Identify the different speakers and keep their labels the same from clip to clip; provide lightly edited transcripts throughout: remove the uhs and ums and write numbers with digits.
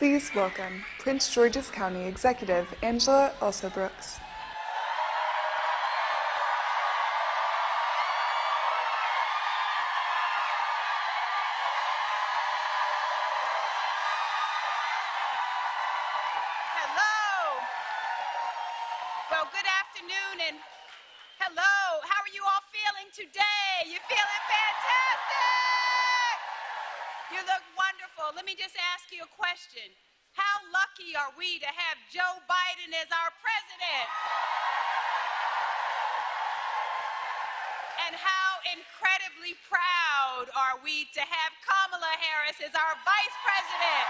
Speaker 1: Please welcome Prince George's County Executive Angela Also-Brooks.
Speaker 2: Hello. Well, good afternoon and hello. How are you all feeling today? You feeling fantastic? You look wonderful. Let me just ask you a question. How lucky are we to have Joe Biden as our president? And how incredibly proud are we to have Kamala Harris as our vice president?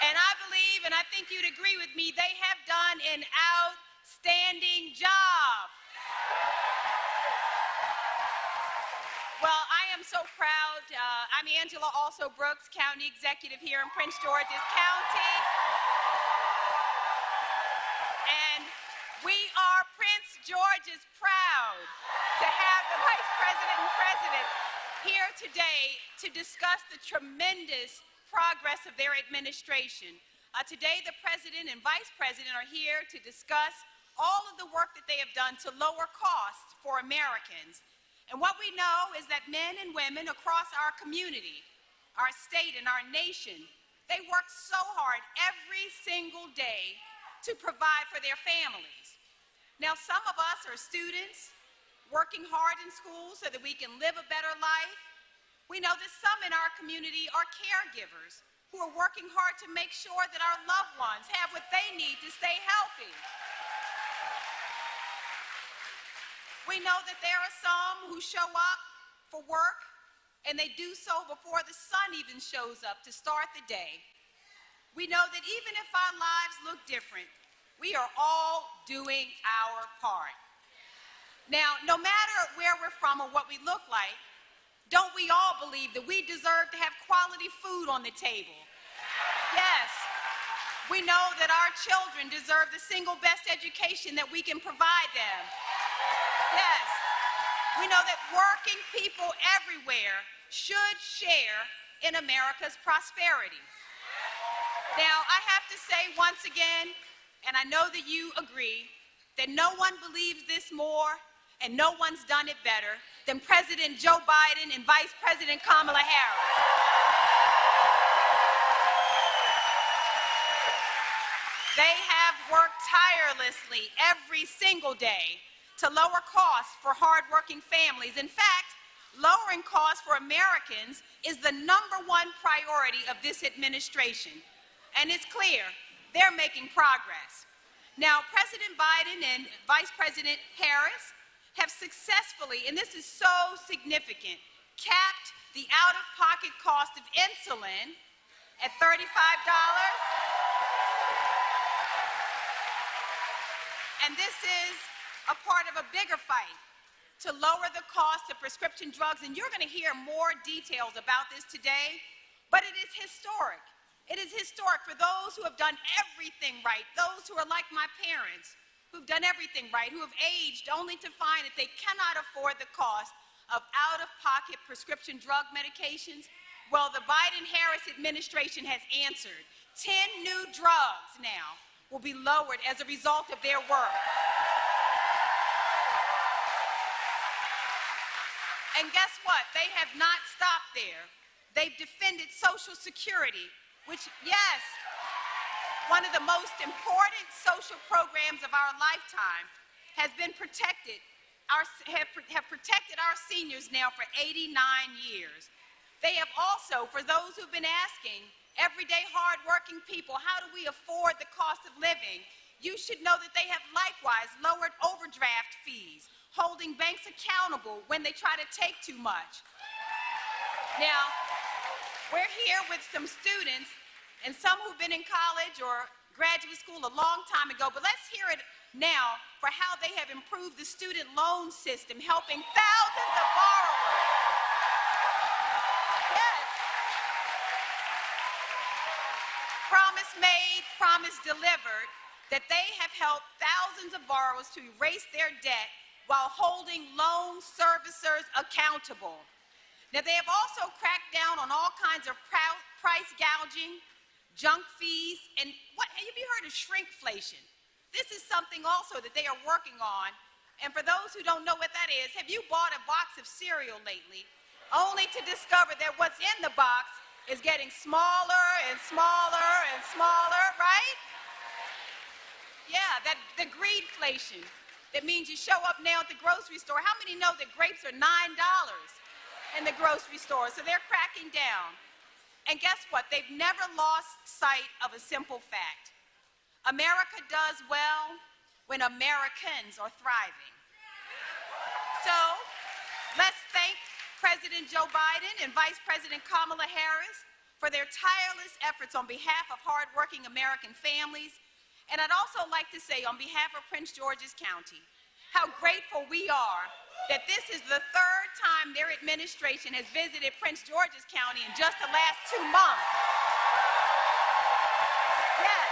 Speaker 2: And I believe, and I think you'd agree with me, they have done an outstanding job. Well, I am so proud. I'm Angela Also-Brooks, County Executive here in Prince George's County. And we are Prince George's proud to have the Vice President and President here today to discuss the tremendous progress of their administration. Today, the President and Vice President are here to discuss all of the work that they have done to lower costs for Americans. And what we know is that men and women across our community, our state and our nation, they work so hard every single day to provide for their families. Now, some of us are students working hard in school so that we can live a better life. We know that some in our community are caregivers who are working hard to make sure that our loved ones have what they need to stay healthy. We know that there are some who show up for work and they do so before the sun even shows up to start the day. We know that even if our lives look different, we are all doing our part. Now, no matter where we're from or what we look like, don't we all believe that we deserve to have quality food on the table? Yes. We know that our children deserve the single best education that we can provide them. Yes. We know that working people everywhere should share in America's prosperity. Now, I have to say once again, and I know that you agree, that no one believes this more and no one's done it better than President Joe Biden and Vice President Kamala Harris. They have worked tirelessly every single day to lower costs for hardworking families. In fact, lowering costs for Americans is the #1 priority of this administration. And it's clear, they're making progress. Now, President Biden and Vice President Harris have successfully, and this is so significant, capped the out-of-pocket cost of insulin at $35. And this is a part of a bigger fight to lower the cost of prescription drugs. And you're going to hear more details about this today, but it is historic. It is historic for those who have done everything right, those who are like my parents, who've done everything right, who have aged only to find that they cannot afford the cost of out-of-pocket prescription drug medications. Well, the Biden-Harris administration has answered. 10 new drugs now will be lowered as a result of their work. And guess what? They have not stopped there. They've defended Social Security, which, yes, one of the most important social programs of our lifetime, has been protected, have protected our seniors now for 89 years. They have also, for those who've been asking, everyday hardworking people, how do we afford the cost of living? You should know that they have likewise lowered overdraft fees, holding banks accountable when they try to take too much. Now, we're here with some students and some who've been in college or graduate school a long time ago, but let's hear it now for how they have improved the student loan system, helping thousands of borrowers. Yes. Promise made, promise delivered, that they have helped thousands of borrowers to erase their debt while holding loan servicers accountable. Now, they have also cracked down on all kinds of price gouging, junk fees, and have you heard of shrinkflation? This is something also that they are working on. And for those who don't know what that is, have you bought a box of cereal lately only to discover that what's in the box is getting smaller and smaller and smaller, right? Yeah, the greedflation. That means you show up now at the grocery store. How many know that grapes are $9 in the grocery store? So they're cracking down. And guess what? They've never lost sight of a simple fact. America does well when Americans are thriving. So let's thank President Joe Biden and Vice President Kamala Harris for their tireless efforts on behalf of hardworking American families. And I'd also like to say on behalf of Prince George's County, how grateful we are that this is the third time their administration has visited Prince George's County in just the last 2 months. Yes.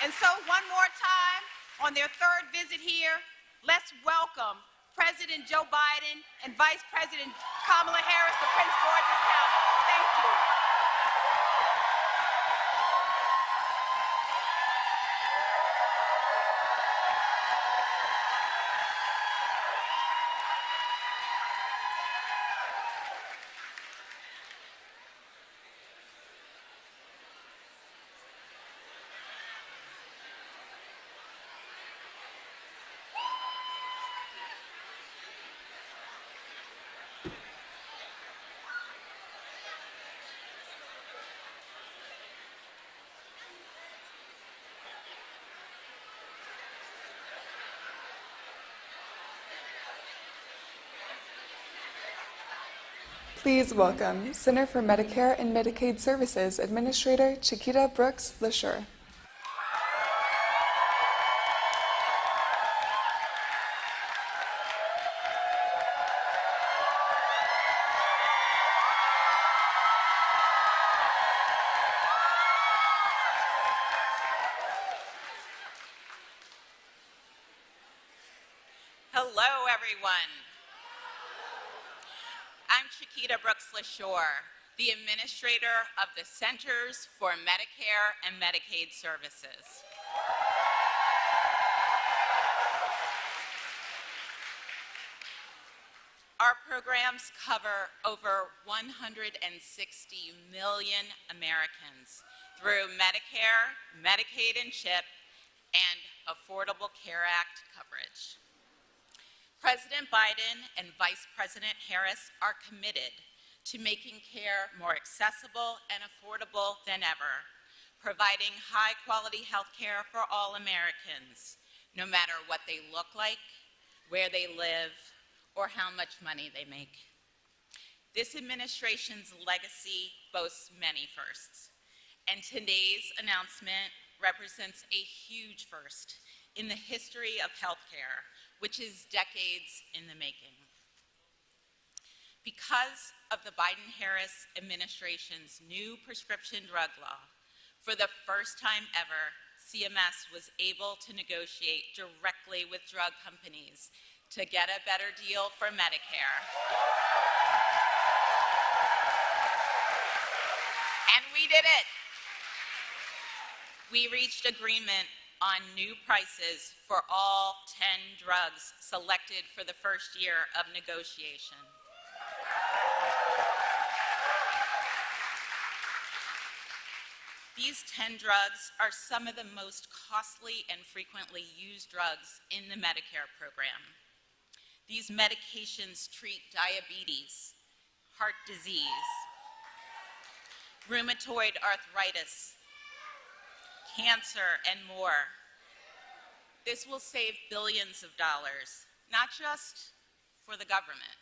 Speaker 2: And so one more time, on their third visit here, let's welcome President Joe Biden and Vice President Kamala Harris to Prince George's County. Thank you.
Speaker 1: Please welcome Center for Medicare and Medicaid Services Administrator Chiquita Brooks LaSure.
Speaker 3: Hello, everyone. I'm Chiquita Brooks LaSure, the administrator of the Centers for Medicare and Medicaid Services. Our programs cover over 160 million Americans through Medicare, Medicaid and CHIP, and Affordable Care Act coverage. President Biden and Vice President Harris are committed to making care more accessible and affordable than ever, providing high-quality health care for all Americans, no matter what they look like, where they live, or how much money they make. This administration's legacy boasts many firsts, and today's announcement represents a huge first in the history of healthcare, which is decades in the making. Because of the Biden-Harris administration's new prescription drug law, for the first time ever, CMS was able to negotiate directly with drug companies to get a better deal for Medicare. And we did it. We reached agreement on new prices for all 10 drugs selected for the first year of negotiation. These 10 drugs are some of the most costly and frequently used drugs in the Medicare program. These medications treat diabetes, heart disease, rheumatoid arthritis, cancer, and more. This will save billions of dollars, not just for the government,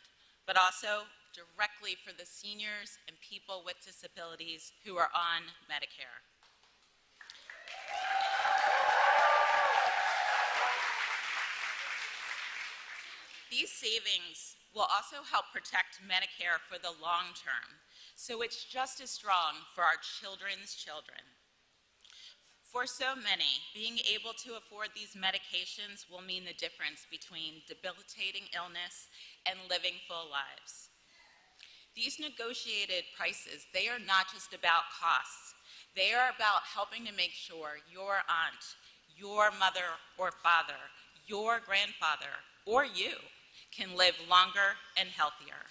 Speaker 3: but also directly for the seniors and people with disabilities who are on Medicare. These savings will also help protect Medicare for the long term, so it's just as strong for our children's children. For so many, being able to afford these medications will mean the difference between debilitating illness and living full lives. These negotiated prices, they are not just about costs. They are about helping to make sure your aunt, your mother or father, your grandfather, or you can live longer and healthier.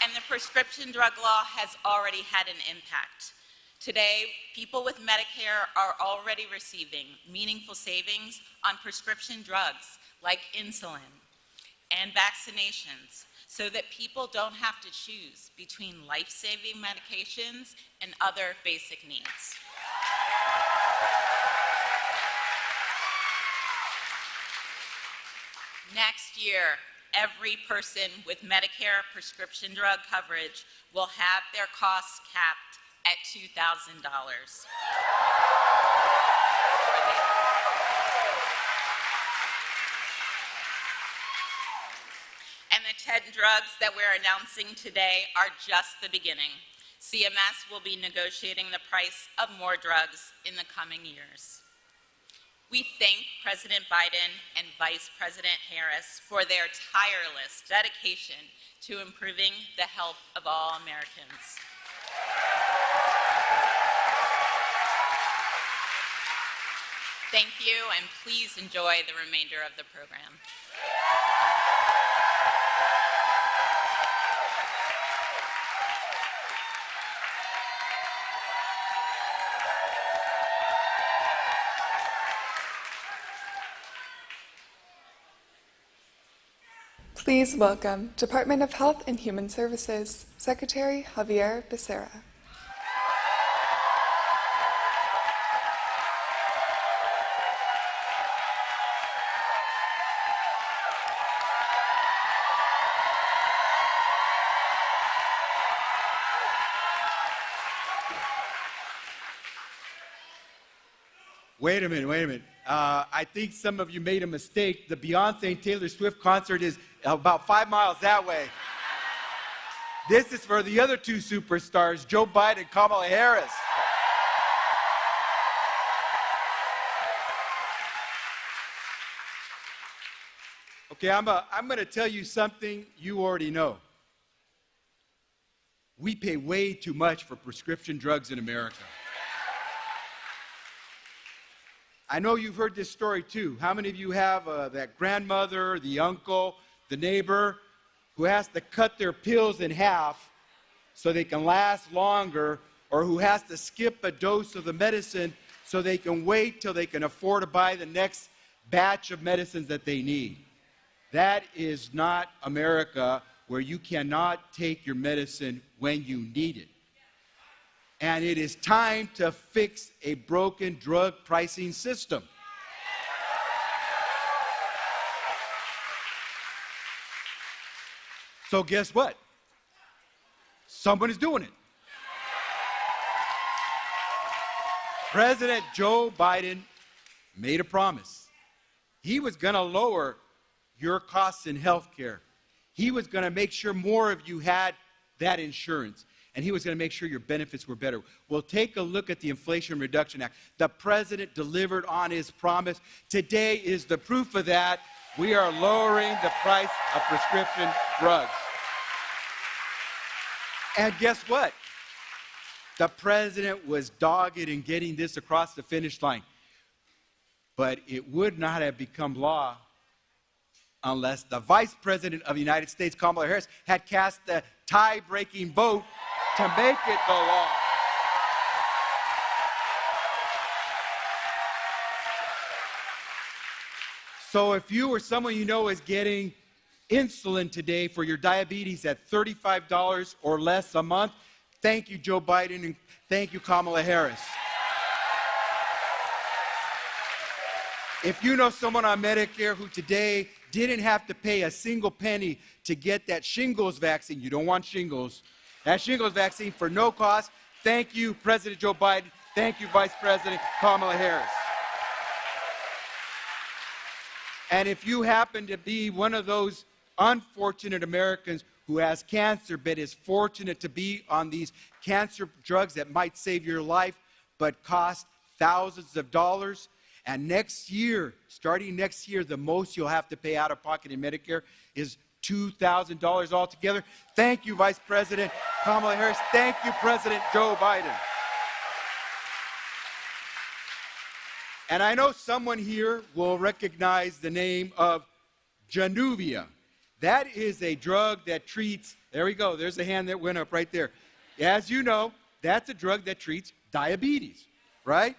Speaker 3: And the prescription drug law has already had an impact. Today, people with Medicare are already receiving meaningful savings on prescription drugs like insulin and vaccinations, so that people don't have to choose between life-saving medications and other basic needs. Next year, every person with Medicare prescription drug coverage will have their costs capped at $2,000. And the 10 drugs that we're announcing today are just the beginning. CMS will be negotiating the price of more drugs in the coming years. We thank President Biden and Vice President Harris for their tireless dedication to improving the health of all Americans. Thank you, and please enjoy the remainder of the program.
Speaker 1: Please welcome Department of Health and Human Services, Secretary Javier Becerra.
Speaker 4: Wait a minute. I think some of you made a mistake. The Beyonce and Taylor Swift concert is about 5 miles that way. This is for the other two superstars, Joe Biden and Kamala Harris. Okay, I'm going to tell you something you already know. We pay way too much for prescription drugs in America. I know you've heard this story too. How many of you have that grandmother, the uncle, the neighbor who has to cut their pills in half so they can last longer, or who has to skip a dose of the medicine so they can wait till they can afford to buy the next batch of medicines that they need? That is not America, where you cannot take your medicine when you need it. And it is time to fix a broken drug pricing system. So guess what? Someone is doing it. President Joe Biden made a promise. He was going to lower your costs in health care. He was going to make sure more of you had that insurance. And he was going to make sure your benefits were better. Well, take a look at the Inflation Reduction Act. The president delivered on his promise. Today is the proof of that. We are lowering the price of prescription drugs. And guess what? The president was dogged in getting this across the finish line. But it would not have become law unless the Vice President of the United States, Kamala Harris, had cast the tie-breaking vote to make it the law. So if you or someone you know is getting insulin today for your diabetes at $35 or less a month, thank you, Joe Biden, and thank you, Kamala Harris. If you know someone on Medicare who today didn't have to pay a single penny to get that shingles vaccine, you don't want shingles, that shingles vaccine for no cost, thank you, President Joe Biden. Thank you, Vice President Kamala Harris. And if you happen to be one of those unfortunate Americans who has cancer but is fortunate to be on these cancer drugs that might save your life but cost thousands of dollars. And next year, starting next year, the most you'll have to pay out of pocket in Medicare is $2,000 altogether. Thank you, Vice President Kamala Harris. Thank you, President Joe Biden. And I know someone here will recognize the name of Januvia. That is a drug that treats, there we go, there's a hand that went up right there. As you know, that's a drug that treats diabetes, right?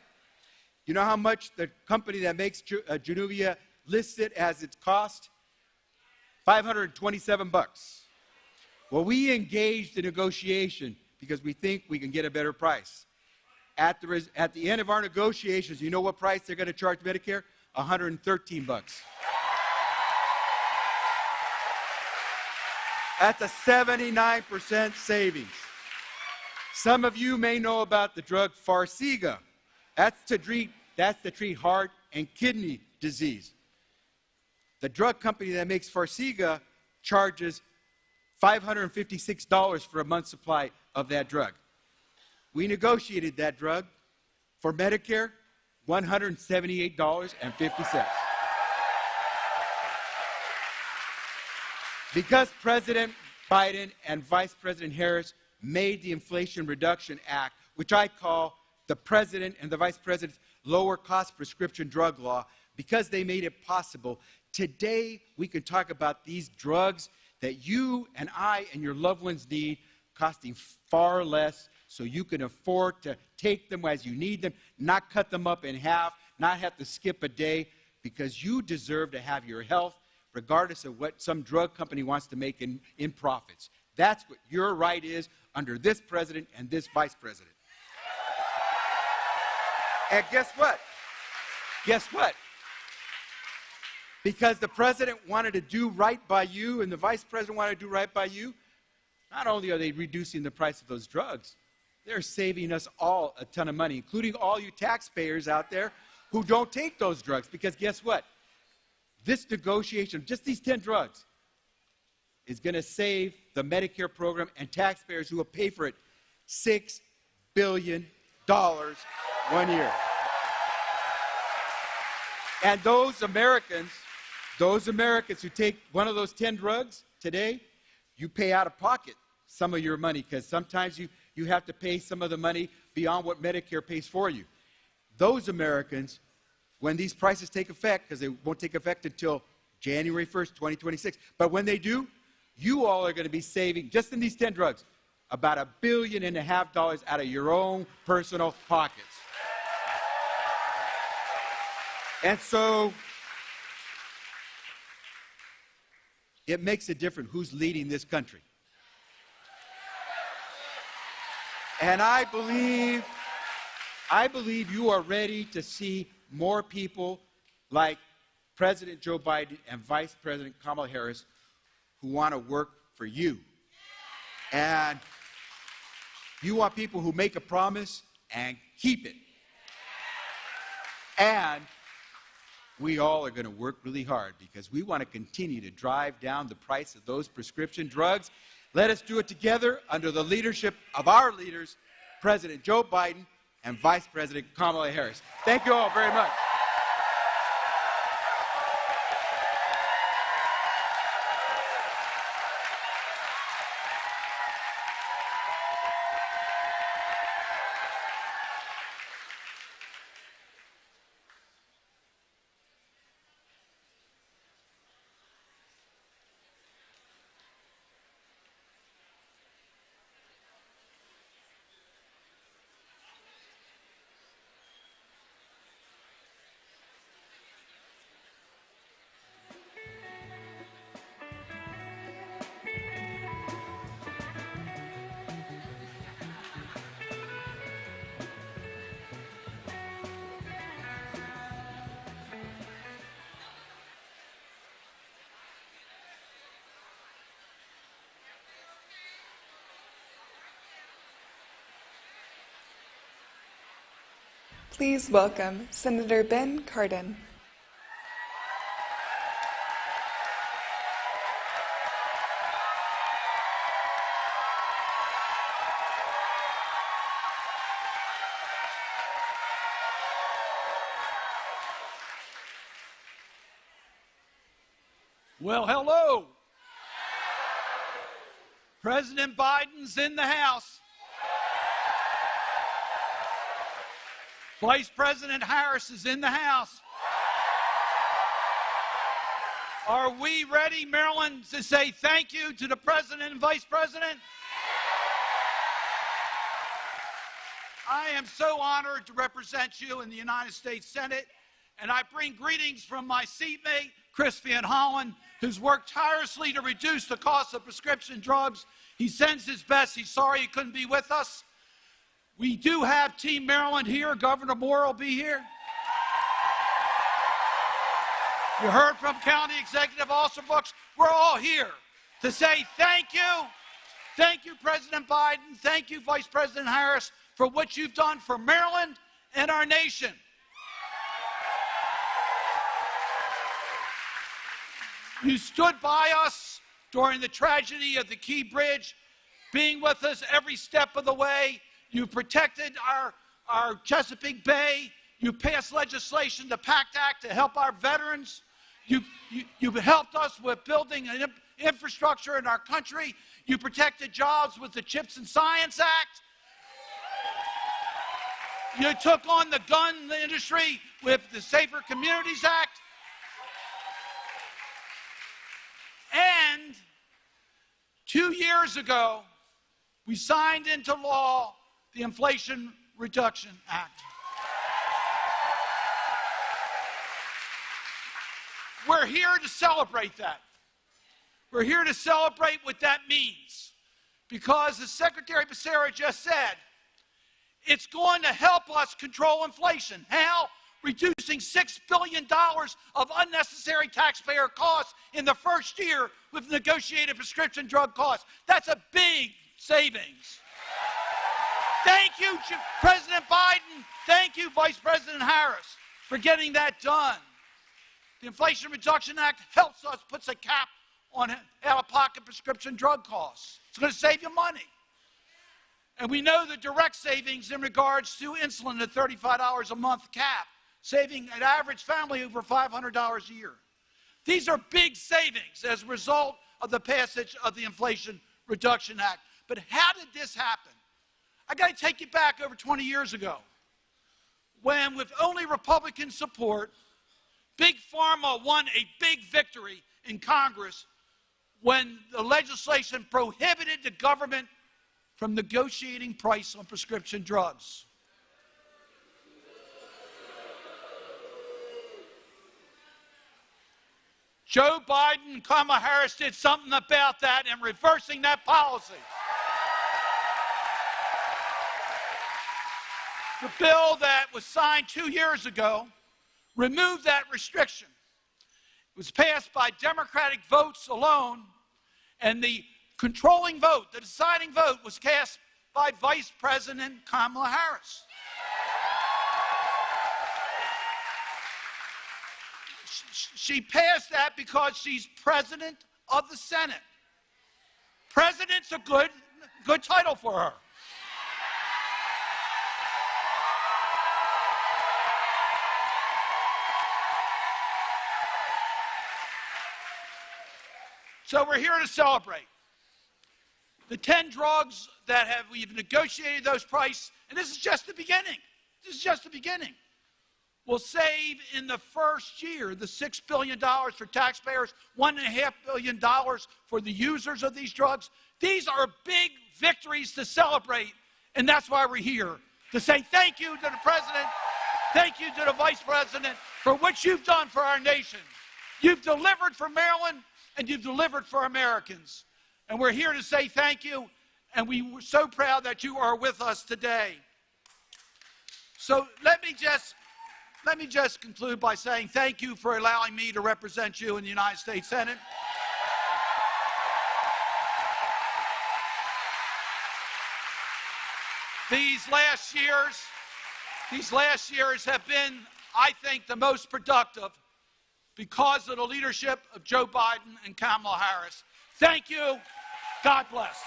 Speaker 4: You know how much the company that makes Januvia lists it as its cost? $527. Well, we engaged in negotiation because we think we can get a better price. At the end of our negotiations, you know what price they're going to charge Medicare? $113. That's a 79% savings. Some of you may know about the drug Farxiga. That's to treat heart and kidney disease. The drug company that makes Farxiga charges $556 for a month's supply of that drug. We negotiated that drug for Medicare, $178.50. Because President Biden and Vice President Harris made the Inflation Reduction Act, which I call the President and the Vice President's lower cost prescription drug law, because they made it possible, today we can talk about these drugs that you and I and your loved ones need, costing far less, so you can afford to take them as you need them, not cut them up in half, not have to skip a day, because you deserve to have your health regardless of what some drug company wants to make in profits. That's what your right is under this president and this vice president. And guess what? Guess what? Because the president wanted to do right by you and the vice president wanted to do right by you, not only are they reducing the price of those drugs, they're saving us all a ton of money, including all you taxpayers out there who don't take those drugs. Because guess what? This negotiation, just these 10 drugs, is going to save the Medicare program and taxpayers who will pay for it $6 billion 1 year. And those Americans who take one of those 10 drugs today, you pay out of pocket some of your money, because sometimes you have to pay some of the money beyond what Medicare pays for you. Those Americans, when these prices take effect, because they won't take effect until January 1st, 2026, but when they do, you all are going to be saving, just in these 10 drugs, about $1.5 billion out of your own personal pockets. And so it makes a difference who's leading this country. And I believe you are ready to see more people like President Joe Biden and Vice President Kamala Harris who want to work for you. And you want people who make a promise and keep it. And we all are going to work really hard because we want to continue to drive down the price of those prescription drugs. Let us do it together under the leadership of our leaders, President Joe Biden and Vice President Kamala Harris. Thank you all very much.
Speaker 1: Please welcome Senator Ben Cardin.
Speaker 5: Well, hello. President Biden's in the House. Vice President Harris is in the House. Are we ready, Maryland, to say thank you to the President and Vice President? I am so honored to represent you in the United States Senate, and I bring greetings from my seatmate, Chris Van Hollen, who's worked tirelessly to reduce the cost of prescription drugs. He sends his best. He's sorry he couldn't be with us. We do have Team Maryland here. Governor Moore will be here. You heard from County Executive Officer Brooks. We're all here to say thank you. Thank you, President Biden. Thank you, Vice President Harris, for what you've done for Maryland and our nation. You stood by us during the tragedy of the Key Bridge, being with us every step of the way. You protected our Chesapeake Bay. You passed legislation, the PACT Act, to help our veterans. You've helped us with building an infrastructure in our country. You protected jobs with the CHIPS and Science Act. You took on the gun industry with the Safer Communities Act. And 2 years ago, we signed into law the Inflation Reduction Act. We're here to celebrate that. We're here to celebrate what that means. Because as Secretary Becerra just said, it's going to help us control inflation. How? Reducing $6 billion of unnecessary taxpayer costs in the first year with negotiated prescription drug costs. That's a big savings. Thank you, President Biden. Thank you, Vice President Harris, for getting that done. The Inflation Reduction Act helps us, puts a cap on out-of-pocket prescription drug costs. It's going to save you money. And we know the direct savings in regards to insulin at $35 a month cap, saving an average family over $500 a year. These are big savings as a result of the passage of the Inflation Reduction Act. But how did this happen? I got to take you back over 20 years ago, when with only Republican support, Big Pharma won a big victory in Congress when the legislation prohibited the government from negotiating price on prescription drugs. Joe Biden and Kamala Harris did something about that and reversing that policy. The bill that was signed 2 years ago removed that restriction. It was passed by Democratic votes alone, and the controlling vote, the deciding vote, was cast by Vice President Kamala Harris. She passed that because she's President of the Senate. President's a good title for her. So we're here to celebrate. The 10 drugs that we've negotiated those prices, and this is just the beginning. This is just the beginning. Will save in the first year the $6 billion for taxpayers, $1.5 billion for the users of these drugs. These are big victories to celebrate, and that's why we're here, to say thank you to the President, thank you to the Vice President for what you've done for our nation. You've delivered for Maryland, and you've delivered for Americans. And we're here to say thank you, and we're so proud that you are with us today. So let me just conclude by saying thank you for allowing me to represent you in the United States Senate. These last years have been, I think, the most productive because of the leadership of Joe Biden and Kamala Harris. Thank you. God bless.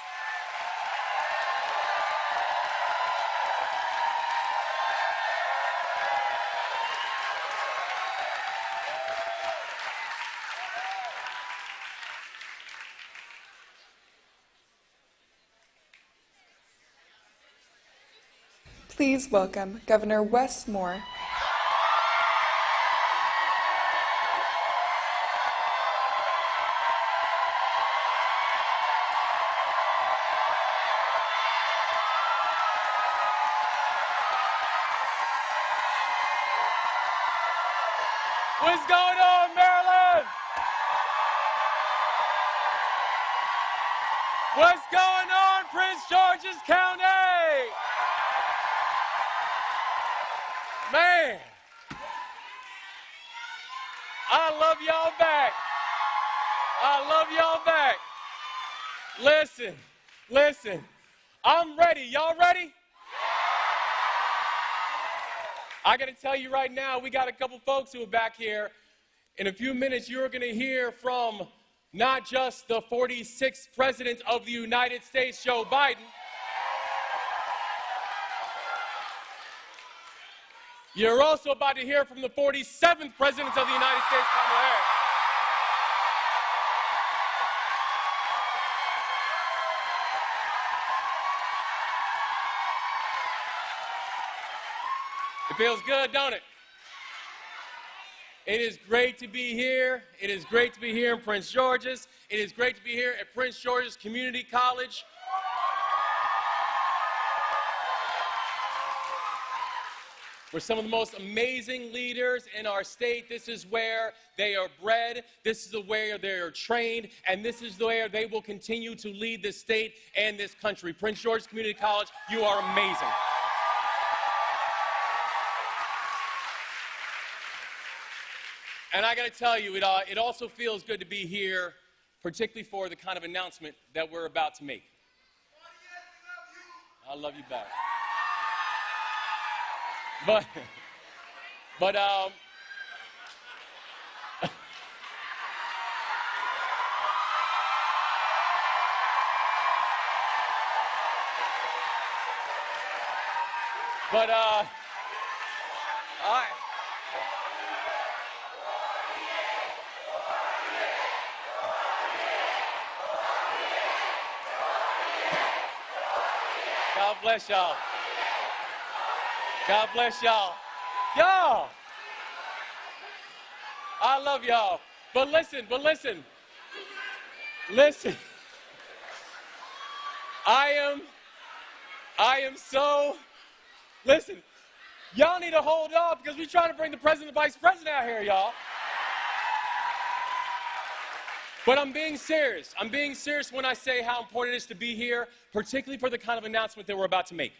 Speaker 1: Please welcome Governor Wes Moore.
Speaker 6: What's going on, Maryland? What's going on, Prince George's County? Man, I love y'all back. I love y'all back. Listen, I'm ready. Y'all ready? I got to tell you right now, we got a couple folks who are back here. In a few minutes, you're going to hear from not just the 46th President of the United States, Joe Biden. You're also about to hear from the 47th President of the United States, Kamala Harris. It feels good, don't it? It is great to be here. It is great to be here in Prince George's. It is great to be here at Prince George's Community College. We're some of the most amazing leaders in our state. This is where they are bred. This is where they are trained. And this is where they will continue to lead this state and this country. Prince George's Community College, you are amazing. And I got to tell you, it also feels good to be here, particularly for the kind of announcement that we're about to make. I love you back. But God bless y'all. God bless y'all. Y'all, I love y'all. But listen. I am so, listen, y'all need to hold up because we're trying to bring the president and vice president out here, y'all. But I'm being serious. I'm being serious when I say how important it is to be here, particularly for the kind of announcement that we're about to make.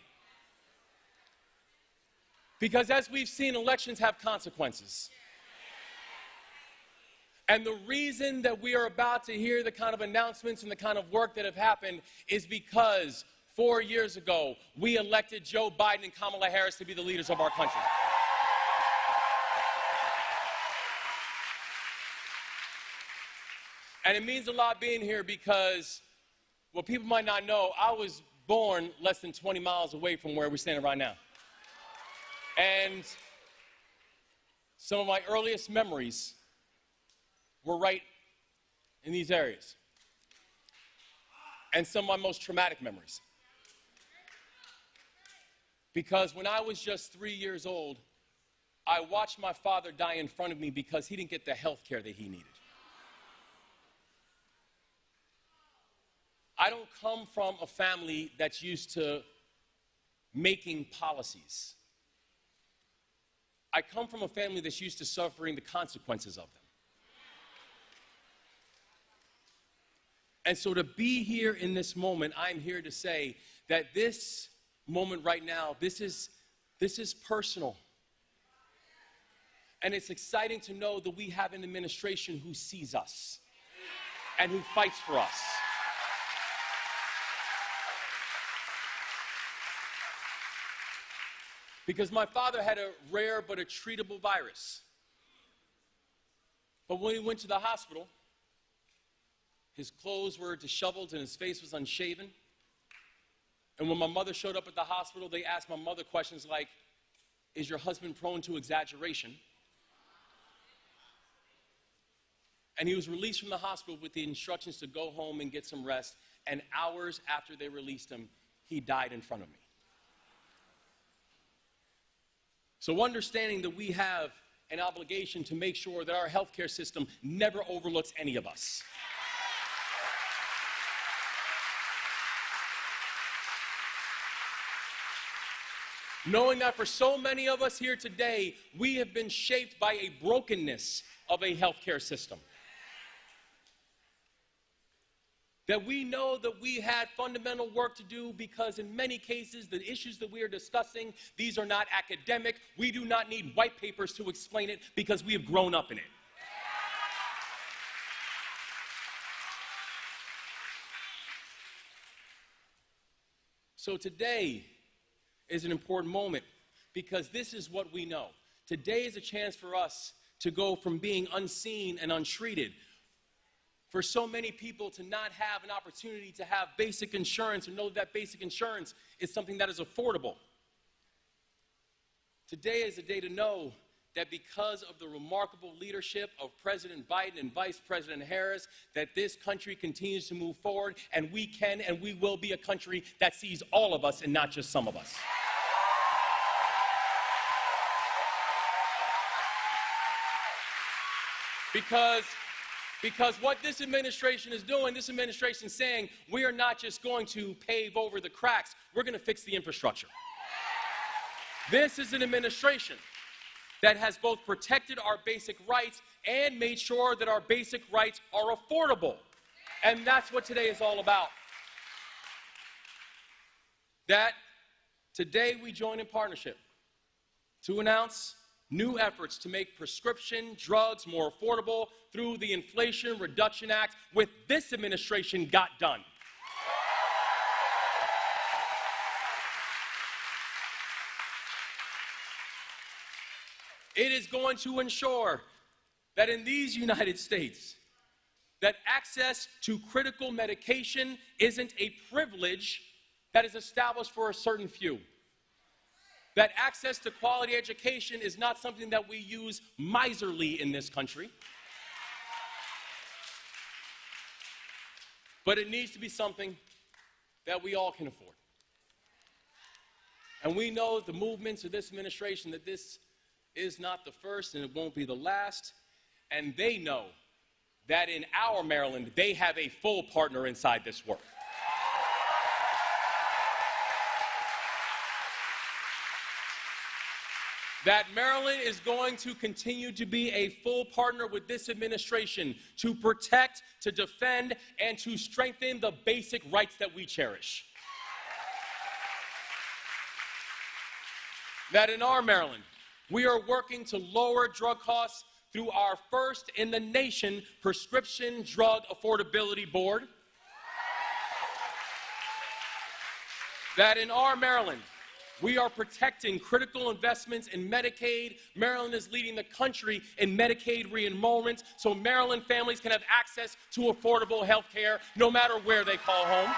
Speaker 6: Because as we've seen, elections have consequences. And the reason that we are about to hear the kind of announcements and the kind of work that have happened is because 4 years ago, we elected Joe Biden and Kamala Harris to be the leaders of our country. And it means a lot being here because, well, people might not know, I was born less than 20 miles away from where we're standing right now. And some of my earliest memories were right in these areas. And some of my most traumatic memories. Because when I was just 3 years old, I watched my father die in front of me because he didn't get the health care that he needed. I don't come from a family that's used to making policies. I come from a family that's used to suffering the consequences of them. And so to be here in this moment, I'm here to say that this moment right now, this is personal. And it's exciting to know that we have an administration who sees us and who fights for us. Because my father had a rare but a treatable virus. But when he went to the hospital, his clothes were disheveled and his face was unshaven. And when my mother showed up at the hospital, they asked my mother questions like, is your husband prone to exaggeration? And he was released from the hospital with the instructions to go home and get some rest. And hours after they released him, he died in front of me. So understanding that we have an obligation to make sure that our healthcare system never overlooks any of us. Knowing that for so many of us here today, we have been shaped by a brokenness of a healthcare system. That we know that we had fundamental work to do because in many cases, the issues that we are discussing, these are not academic. We do not need white papers to explain it because we have grown up in it. So today is an important moment because this is what we know. Today is a chance for us to go from being unseen and untreated, for so many people to not have an opportunity to have basic insurance and know that basic insurance is something that is affordable. Today is a day to know that because of the remarkable leadership of President Biden and Vice President Harris, that this country continues to move forward, and we can and we will be a country that sees all of us and not just some of us. Because what this administration is doing, this administration is saying, we are not just going to pave over the cracks, we're going to fix the infrastructure. This is an administration that has both protected our basic rights and made sure that our basic rights are affordable. And that's what today is all about. That today we join in partnership to announce new efforts to make prescription drugs more affordable through the Inflation Reduction Act, with this administration got done. It is going to ensure that in these United States, that access to critical medication isn't a privilege that is established for a certain few. That access to quality education is not something that we use miserly in this country, but it needs to be something that we all can afford. And we know the movements of this administration that this is not the first and it won't be the last, and they know that in our Maryland, they have a full partner inside this work. That Maryland is going to continue to be a full partner with this administration to protect, to defend, and to strengthen the basic rights that we cherish. That in our Maryland, we are working to lower drug costs through our first in the nation Prescription Drug Affordability Board. That in our Maryland, we are protecting critical investments in Medicaid. Maryland is leading the country in Medicaid re-enrollment, so Maryland families can have access to affordable health care no matter where they call home.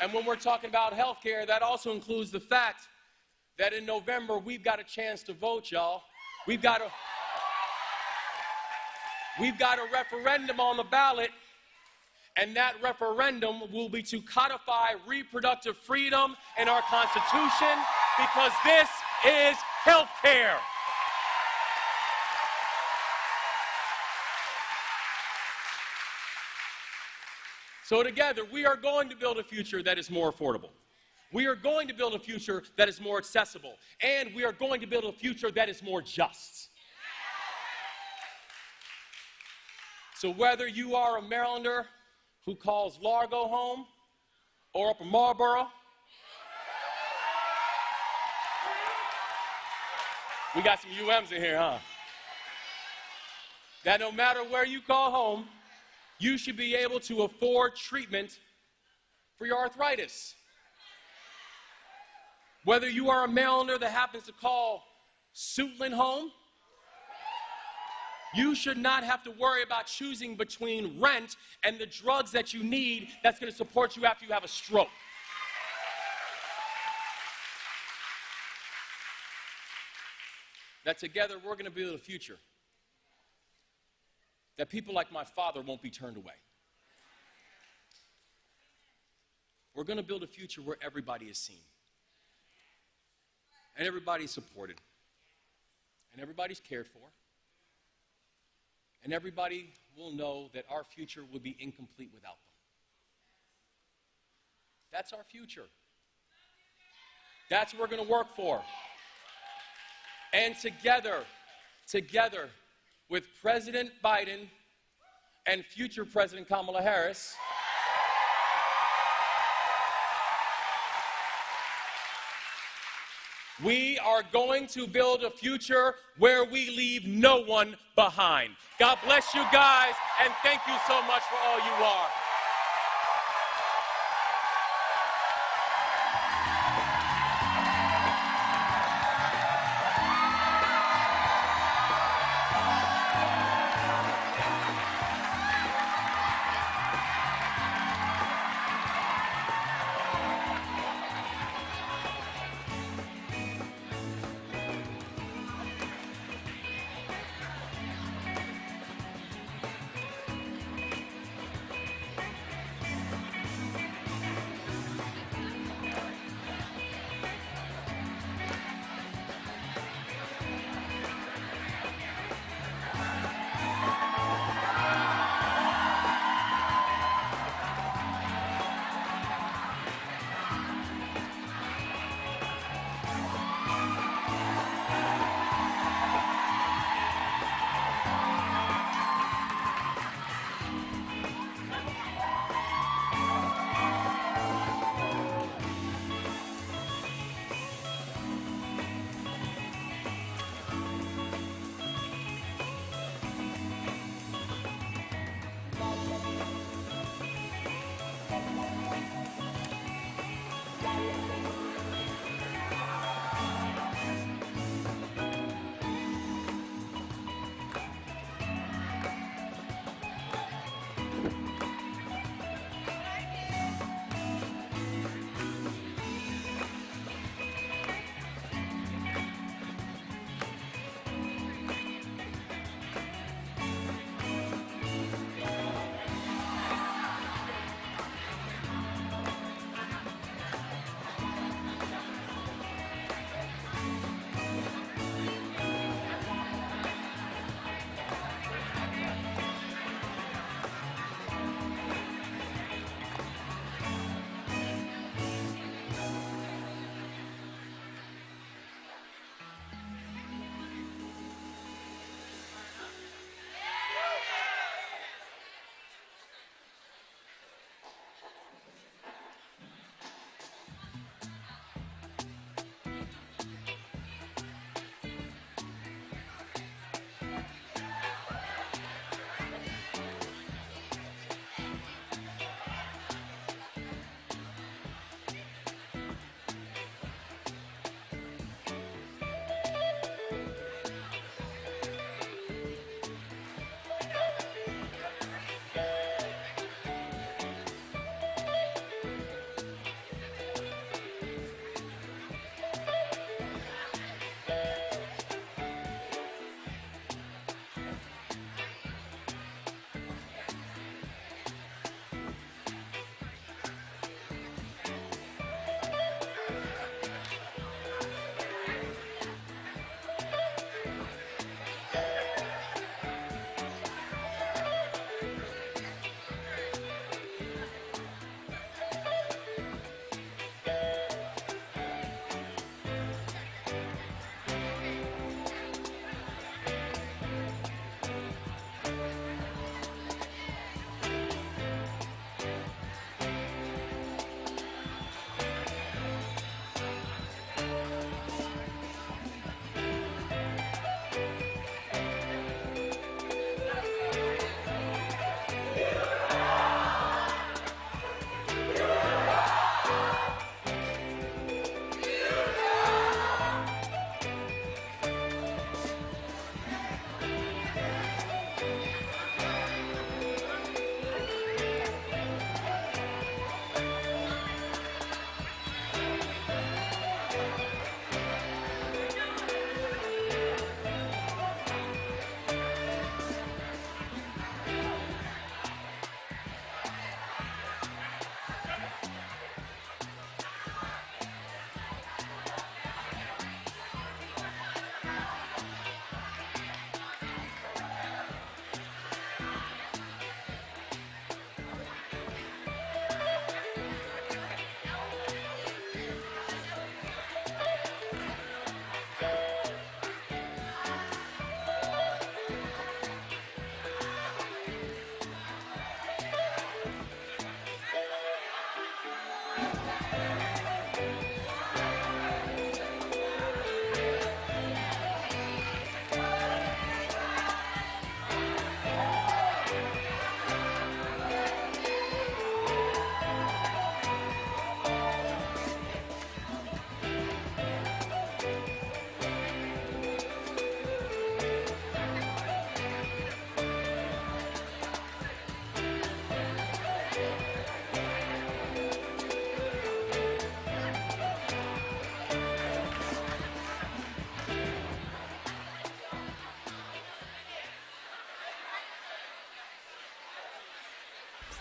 Speaker 6: And when we're talking about health care, that also includes the fact that in November, we've got a chance to vote, y'all. We've got a referendum on the ballot. And that referendum will be to codify reproductive freedom in our Constitution, because this is health care. So together, we are going to build a future that is more affordable. We are going to build a future that is more accessible. And we are going to build a future that is more just. So whether you are a Marylander who calls Largo home, or Upper Marlboro, we got some UMs in here, huh? That no matter where you call home, you should be able to afford treatment for your arthritis. Whether you are a Marylander that happens to call Suitland home, you should not have to worry about choosing between rent and the drugs that you need that's going to support you after you have a stroke. That together we're going to build a future that people like my father won't be turned away. We're going to build a future where everybody is seen. And everybody's supported. And everybody's cared for. And everybody will know that our future will be incomplete without them. That's our future. That's what we're going to work for. And together with President Biden and future President Kamala Harris, we are going to build a future where we leave no one behind. God bless you guys, and thank you so much for all you are.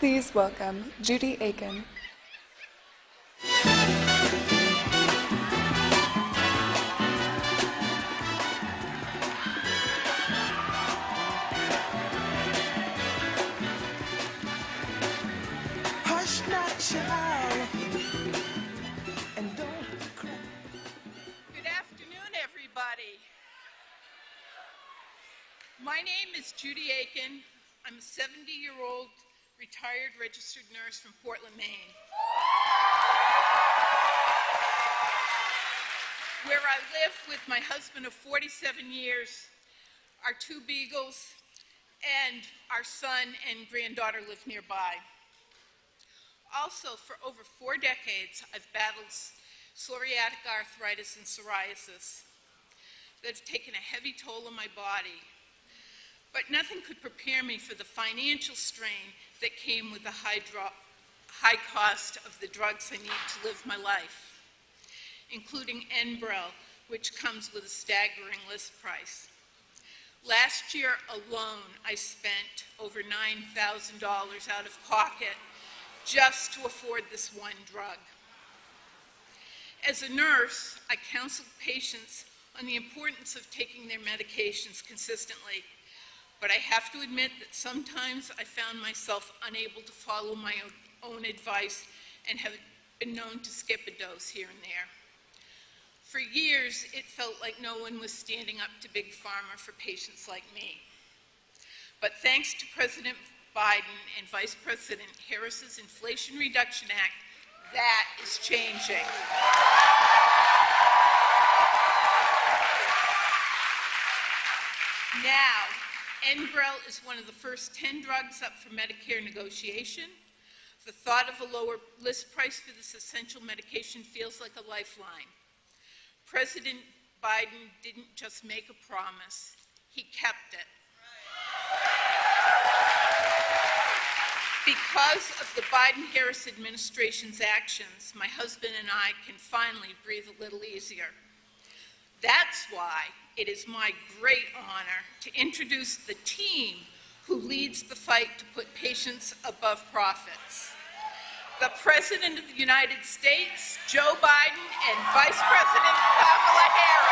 Speaker 1: Please welcome Judy Aiken.
Speaker 7: Hush not, child, and don't cry.
Speaker 2: Good afternoon, everybody. My name is Judy Aiken. I'm a 70-year-old retired registered nurse from Portland, Maine, where I live with my husband of 47 years, our 2 beagles, and our son and granddaughter live nearby. Also, for over 4 decades, I've battled psoriatic arthritis and psoriasis that have taken a heavy toll on my body. But nothing could prepare me for the financial strain that came with the high cost of the drugs I need to live my life, including Enbrel, which comes with a staggering list price. Last year alone, I spent over $9,000 out of pocket just to afford this one drug. As a nurse, I counsel patients on the importance of taking their medications consistently, but I have to admit that sometimes I found myself unable to follow my own advice and have been known to skip a dose here and there. For years, it felt like no one was standing up to Big Pharma for patients like me. But thanks to President Biden and Vice President Harris's Inflation Reduction Act, that is changing. Now, Enbrel is one of the first 10 drugs up for Medicare negotiation. The thought of a lower list price for this essential medication feels like a lifeline. President Biden didn't just make a promise, he kept it. Because of the Biden-Harris administration's actions, my husband and I can finally breathe a little easier. That's why it is my great honor to introduce the team who leads the fight to put patients above profits. The President of the United States, Joe Biden, and Vice President Kamala Harris.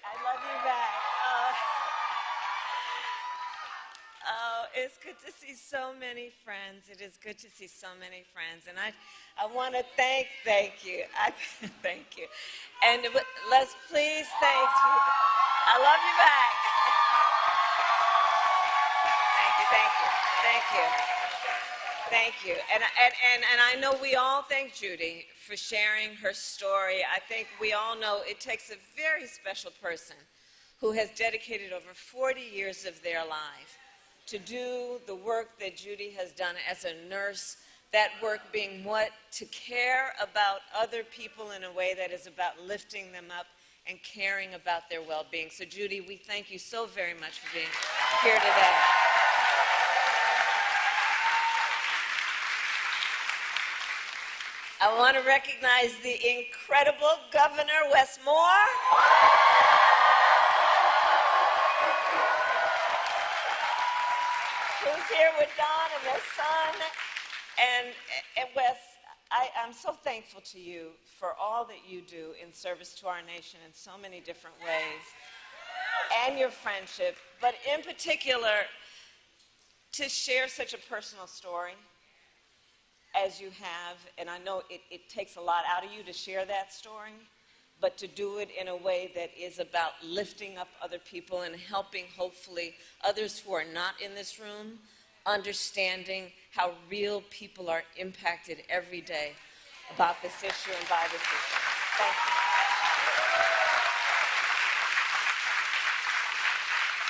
Speaker 8: I love you back. It's good to see so many friends. It is good to see so many friends. And I want to thank you. Thank you. And let's please thank you. I love you back. Thank you. And I know we all thank Judy for sharing her story. I think we all know it takes a very special person who has dedicated over 40 years of their life to do the work that Judy has done as a nurse, that work being what? To care about other people in a way that is about lifting them up and caring about their well-being. So Judy, we thank you so very much for being here today. I want to recognize the incredible Governor Wes Moore. Who's here with Don and their son. And Wes, I'm so thankful to you for all that you do in service to our nation in so many different ways, and your friendship, but in particular, to share such a personal story as you have, and I know it takes a lot out of you to share that story, but to do it in a way that is about lifting up other people and helping, hopefully, others who are not in this room, understanding how real people are impacted every day about this issue and by this issue. Thank you.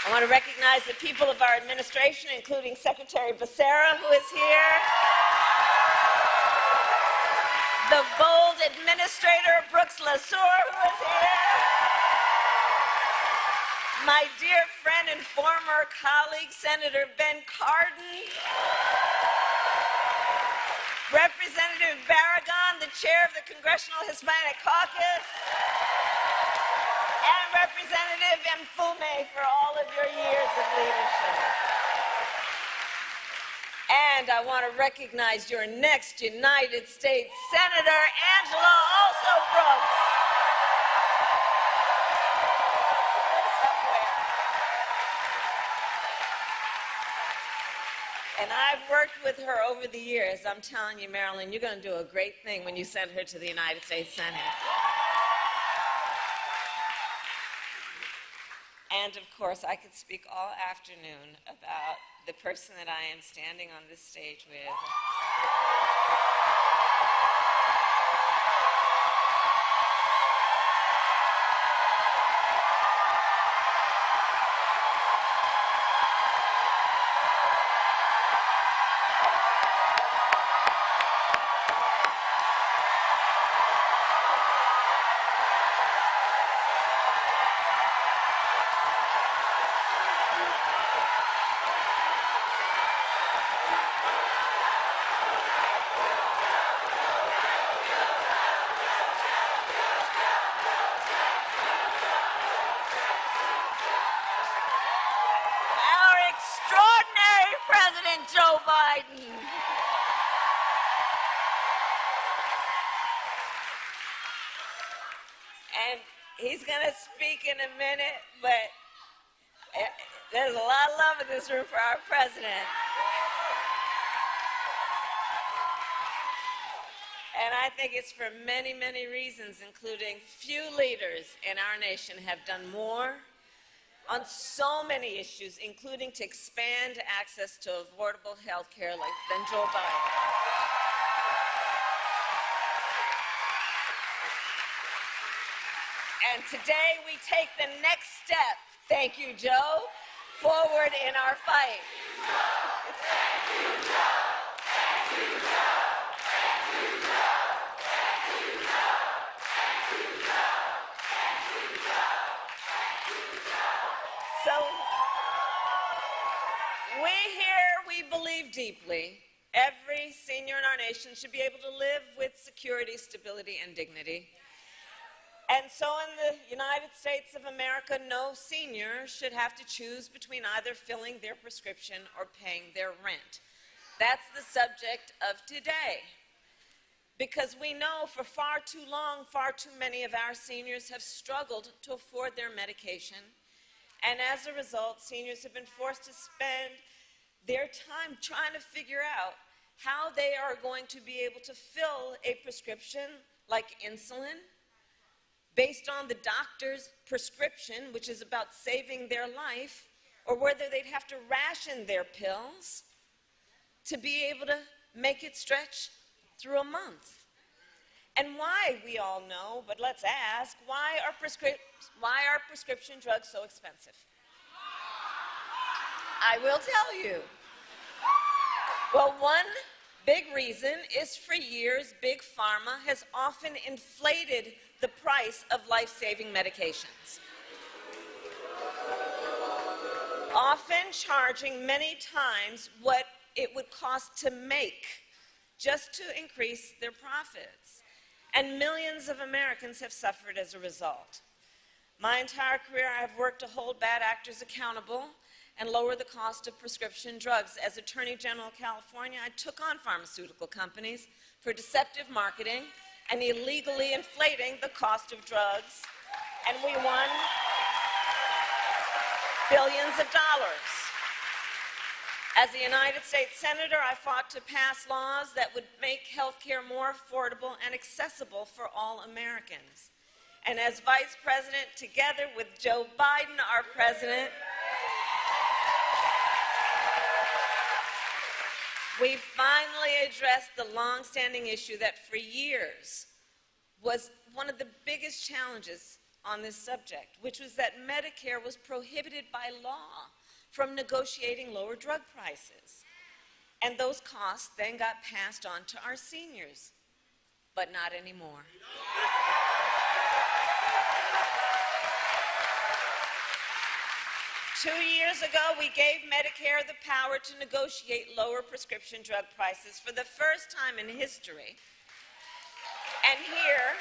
Speaker 8: I want to recognize the people of our administration, including Secretary Becerra, who is here, the bold Administrator Brooks LaSure, who is here, my dear friend and former colleague, Senator Ben Cardin, Representative Barragan, the chair of the Congressional Hispanic Caucus, and Representative Mfume for all of your years of leadership. And I want to recognize your next United States Senator, Angela also Brooks. And I've worked with her over the years. I'm telling you, Marilyn, you're going to do a great thing when you send her to the United States Senate. And of course, I could speak all afternoon about the person that I am standing on this stage with. Extraordinary President Joe Biden. And he's going to speak in a minute, but there's a lot of love in this room for our president. And I think it's for many, many reasons, including few leaders in our nation have done more on so many issues, including to expand access to affordable health care than Joe Biden. And today we take the next step, thank you, Joe, forward in our fight. So we believe deeply every senior in our nation should be able to live with security, stability, and dignity. And so in the United States of America, no senior should have to choose between either filling their prescription or paying their rent. That's the subject of today. Because we know for far too long, far too many of our seniors have struggled to afford their medication. And as a result, seniors have been forced to spend their time trying to figure out how they are going to be able to fill a prescription like insulin based on the doctor's prescription, which is about saving their life, or whether they'd have to ration their pills to be able to make it stretch through a month. And why, we all know, but let's ask, why are prescription drugs so expensive? I will tell you. Well, one big reason is for years, Big Pharma has often inflated the price of life-saving medications, often charging many times what it would cost to make just to increase their profits. And millions of Americans have suffered as a result. My entire career, I have worked to hold bad actors accountable and lower the cost of prescription drugs. As Attorney General of California, I took on pharmaceutical companies for deceptive marketing and illegally inflating the cost of drugs, and we won billions of dollars. As a United States Senator, I fought to pass laws that would make health care more affordable and accessible for all Americans. And as Vice President, together with Joe Biden, our president, we finally addressed the long-standing issue that for years was one of the biggest challenges on this subject, which was that Medicare was prohibited by law from negotiating lower drug prices. And those costs then got passed on to our seniors, but not anymore. Two years ago, we gave Medicare the power to negotiate lower prescription drug prices for the first time in history. And here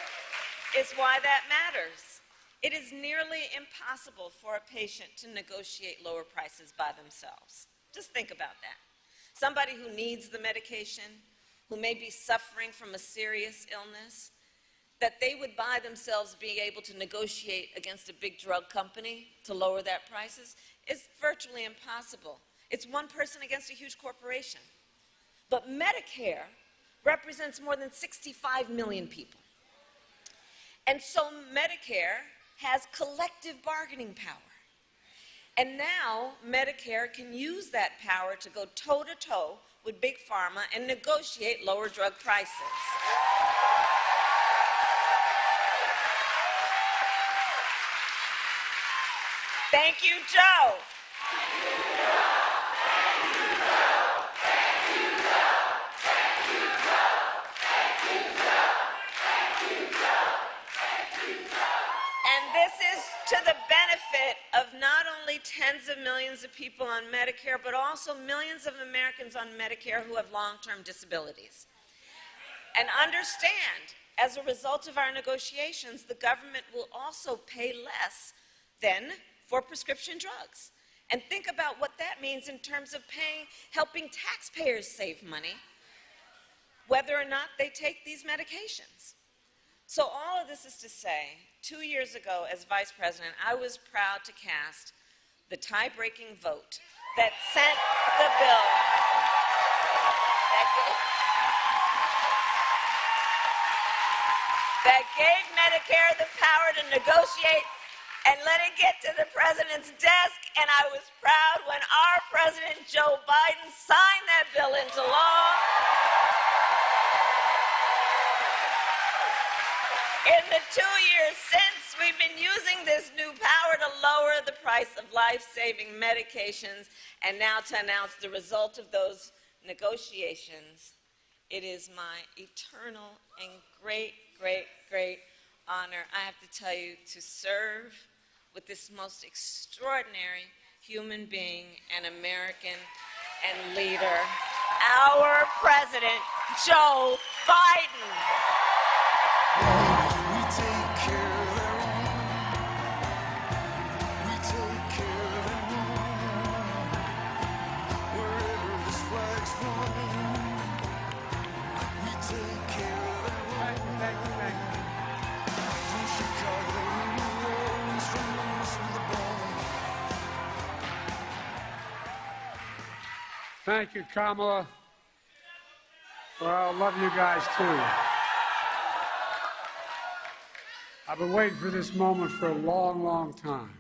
Speaker 8: is why that matters. It is nearly impossible for a patient to negotiate lower prices by themselves. Just think about that. Somebody who needs the medication, who may be suffering from a serious illness, that they would by themselves be able to negotiate against a big drug company to lower their prices is virtually impossible. It's one person against a huge corporation. But Medicare represents more than 65 million people. And so Medicare has collective bargaining power. And now Medicare can use that power to go toe-to-toe with Big Pharma and negotiate lower drug prices. Thank you, Joe. And this is to the benefit of not only tens of millions of people on Medicare, but also millions of Americans on Medicare who have long-term disabilities. And understand, as a result of our negotiations, the government will also pay less than for prescription drugs. And think about what that means in terms of helping taxpayers save money, whether or not they take these medications. So all of this is to say, 2 years ago as Vice President, I was proud to cast the tie-breaking vote that sent the bill that gave Medicare the power to negotiate and let it get to the president's desk, and I was proud when our president, Joe Biden, signed that bill into law. In the 2 years since, we've been using this new power to lower the price of life-saving medications, and now to announce the result of those negotiations. It is my eternal and great, great, great honor, I have to tell you, to serve with this most extraordinary human being and American and leader, our President, Joe Biden.
Speaker 7: We take care of their own. We take care of their own. Wherever this flag's flown, we take care of their own.
Speaker 4: Thank you.
Speaker 7: From Chicago to New Orleans, from the nose to the bone.
Speaker 9: Thank you, Kamala. Well, I love you guys, too. I've been waiting for this moment for a long, long time.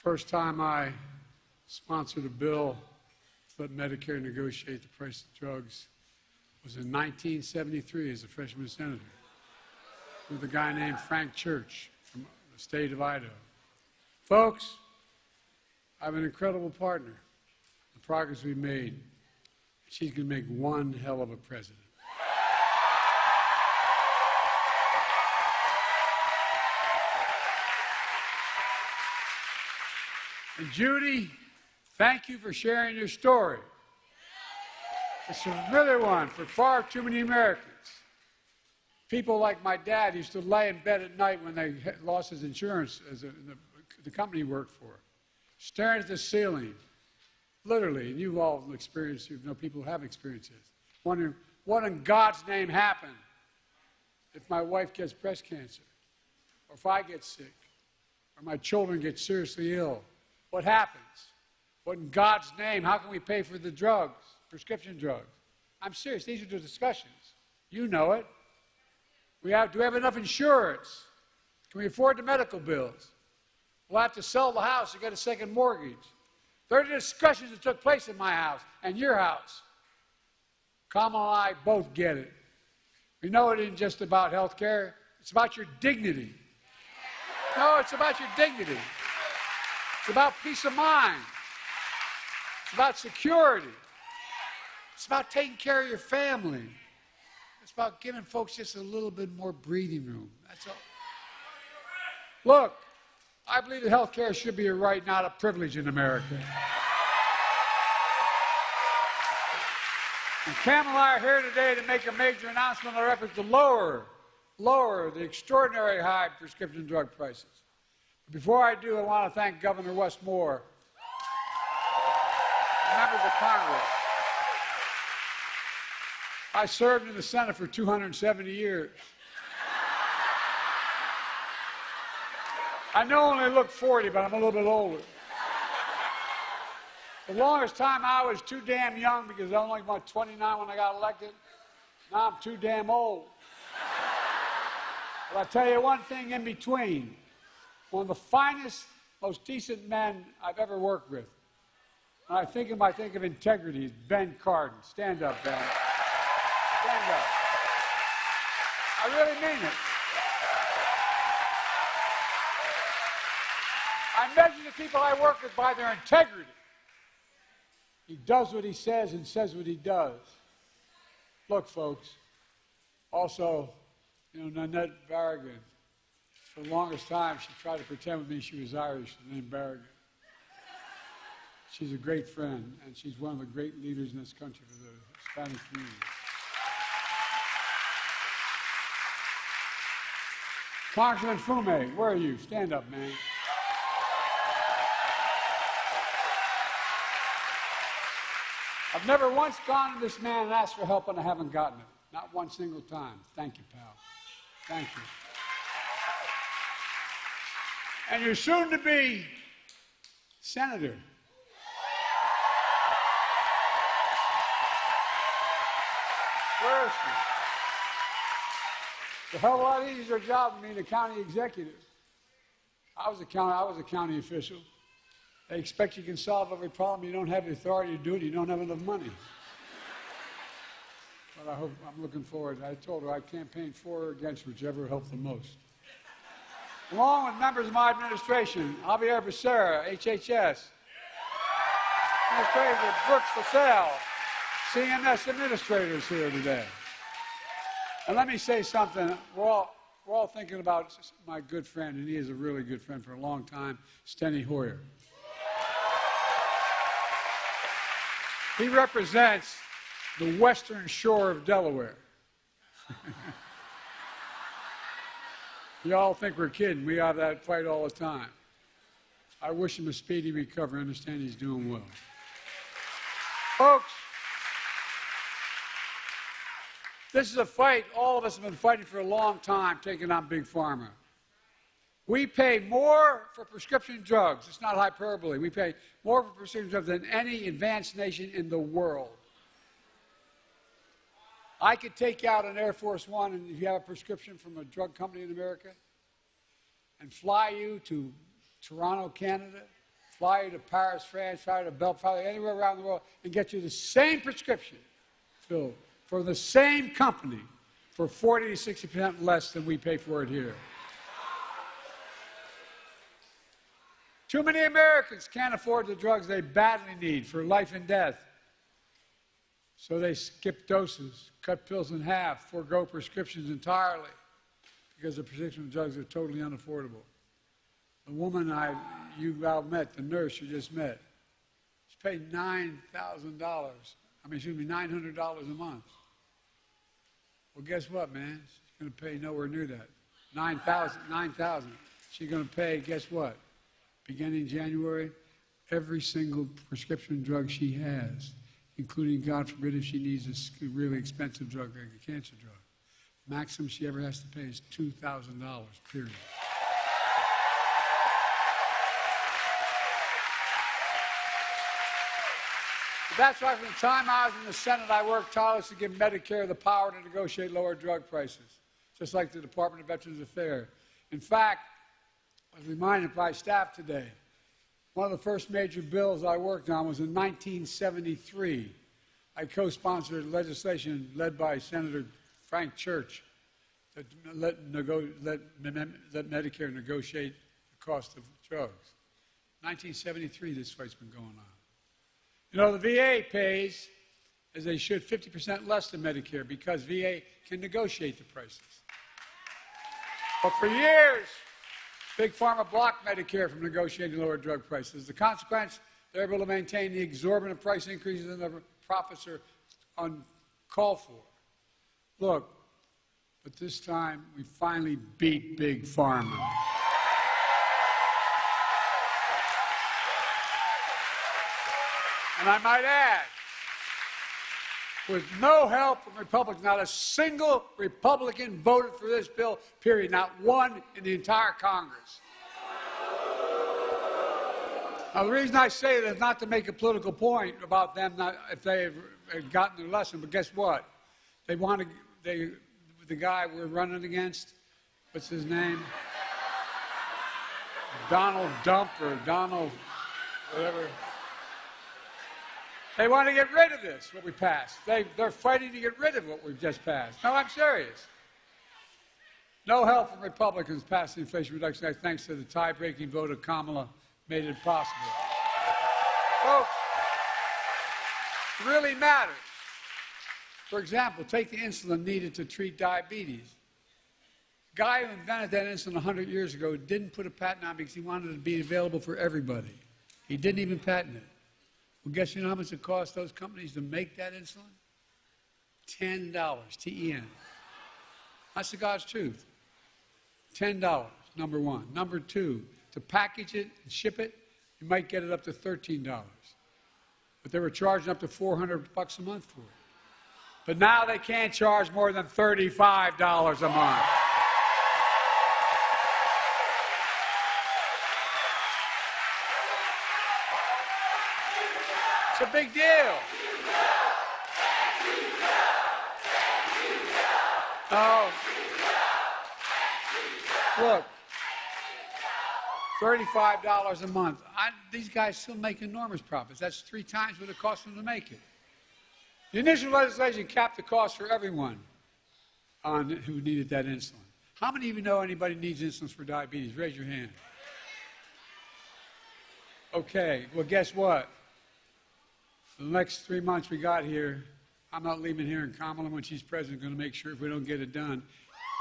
Speaker 9: First time I sponsored a bill to let Medicare negotiate the price of drugs was in 1973 as a freshman senator with a guy named Frank Church from the state of Idaho. Folks, I have an incredible partner. The progress we've made, she's going to make one hell of a president. And Judy, thank you for sharing your story. It's a familiar one for far too many Americans. People like my dad used to lay in bed at night when they lost his insurance as the company he worked for, staring at the ceiling, literally, and you've all experienced, you know people who have experienced this, wondering What in God's name happened if my wife gets breast cancer, or if I get sick, or my children get seriously ill? What happens? What in God's name, how can we pay for the drugs, prescription drugs? I'm serious. These are the discussions. You know it. Do we have enough insurance? Can we afford the medical bills? We'll have to sell the house to get a second mortgage. There are discussions that took place in my house and your house. Kamala and I both get it. We know it isn't just about health care. It's about your dignity. No, it's about your dignity. It's about peace of mind. It's about security. It's about taking care of your family. It's about giving folks just a little bit more breathing room. That's all. Look, I believe that health care should be a right, not a privilege in America. And Kamala and I are here today to make a major announcement on our efforts to lower the extraordinary high prescription drug prices. Before I do, I want to thank Governor Wes Moore, members of Congress. I served in the Senate for 270 years. I know I only look 40, but I'm a little bit older. The longest time I was too damn young because I was only about 29 when I got elected. Now I'm too damn old. But I'll tell you one thing in between. One of the finest, most decent men I've ever worked with. When I think of integrity, is Ben Cardin. Stand up, Ben. Stand up. I really mean it. I measure the people I work with by their integrity. He does what he says and says what he does. Look, folks, also, Nanette Barragan, for the longest time, she tried to pretend with me she was Irish, named Barragan. She's a great friend, and she's one of the great leaders in this country for the Hispanic community. Congressman Fume, where are you? Stand up, man. I've never once gone to this man and asked for help and I haven't gotten it. Not one single time. Thank you, pal. Thank you. And your soon-to-be senator. Where is she? It's a hell of a lot easier job than being a county executive. I was a county official. They expect you can solve every problem. You don't have the authority to do it. You don't have enough money. But I'm looking forward. I told her I'd campaign for or against whichever helped the most. Along with members of my administration, Javier Becerra, HHS, Administrator Brooks LaSalle, CMS administrators here today. And let me say something. We're all thinking about my good friend, and he is a really good friend for a long time, Steny Hoyer. He represents the western shore of Delaware. Y'all think we're kidding. We have that fight all the time. I wish him a speedy recovery. I understand he's doing well. Folks, this is a fight all of us have been fighting for a long time, taking on Big Pharma. We pay more for prescription drugs. It's not hyperbole. We pay more for prescription drugs than any advanced nation in the world. I could take you out on Air Force One, and if you have a prescription from a drug company in America, and fly you to Toronto, Canada, fly you to Paris, France, fly you to Belgium, fly you anywhere around the world, and get you the same prescription filled for the same company for 40 to 60% less than we pay for it here. Too many Americans can't afford the drugs they badly need for life and death. So they skip doses, cut pills in half, forego prescriptions entirely because the prescription drugs are totally unaffordable. The woman you all met, the nurse you just met, she's paid $900 a month. Well, guess what, man? She's going to pay nowhere near that. $9,000. She's going to pay, guess what? Beginning January, every single prescription drug she has including, God forbid, if she needs a really expensive drug like a cancer drug. Maximum she ever has to pay is $2,000, period. That's why from the time I was in the Senate, I worked tirelessly to give Medicare the power to negotiate lower drug prices, just like the Department of Veterans Affairs. In fact, I was reminded by staff today, one of the first major bills I worked on was in 1973. I co-sponsored legislation led by Senator Frank Church that let Medicare negotiate the cost of drugs. 1973, this fight's been going on. You know, the VA pays, as they should, 50% less than Medicare because VA can negotiate the prices. But for years, Big Pharma blocked Medicare from negotiating lower drug prices. As a consequence, they're able to maintain the exorbitant price increases and the profits are uncalled for. Look, but this time we finally beat Big Pharma. And I might add, with no help from Republicans, not a single Republican voted for this bill, period, not one in the entire Congress. Now, the reason I say that is not to make a political point about them, if they have gotten their lesson, but guess what? They want to, the guy we're running against, what's his name? Donald Dump or Donald, whatever. They want to get rid of this, what we passed. They're fighting to get rid of what we've just passed. No, I'm serious. No help from Republicans passed the Inflation Reduction Act thanks to the tie-breaking vote of Kamala made it possible. Folks, it really matters. For example, take the insulin needed to treat diabetes. The guy who invented that insulin 100 years ago didn't put a patent on it because he wanted it to be available for everybody. He didn't even patent it. Well, guess you know how much it cost those companies to make that insulin? $10, T-E-N. That's the God's truth. $10, number one. Number two, to package it and ship it, you might get it up to $13. But they were charging up to $400 a month for it. But now they can't charge more than $35 a month. It's a big deal. Oh, look, $35 a month. These guys still make enormous profits. That's 3 times what it cost them to make it. The initial legislation capped the cost for everyone who needed that insulin. How many of you know anybody needs insulin for diabetes? Raise your hand. Okay, well, guess what? The next 3 months we got here, I'm not leaving here, and Kamala, when she's president, going to make sure if we don't get it done,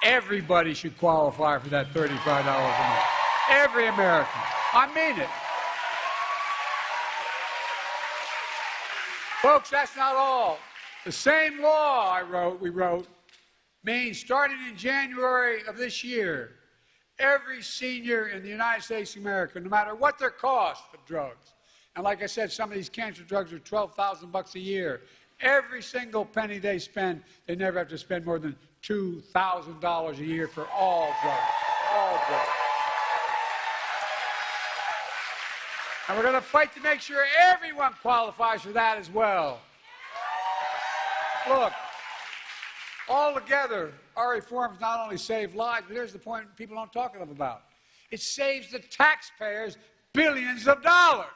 Speaker 9: everybody should qualify for that $35 a month. Every American. I mean it. Folks, that's not all. The same law we wrote, means starting in January of this year, every senior in the United States of America, no matter what their cost of drugs, and like I said, some of these cancer drugs are $12,000 a year. Every single penny they spend, they never have to spend more than $2,000 a year for all drugs. All drugs. And we're going to fight to make sure everyone qualifies for that as well. Look, all together, our reforms not only save lives, but here's the point people don't talk enough about. It saves the taxpayers billions of dollars.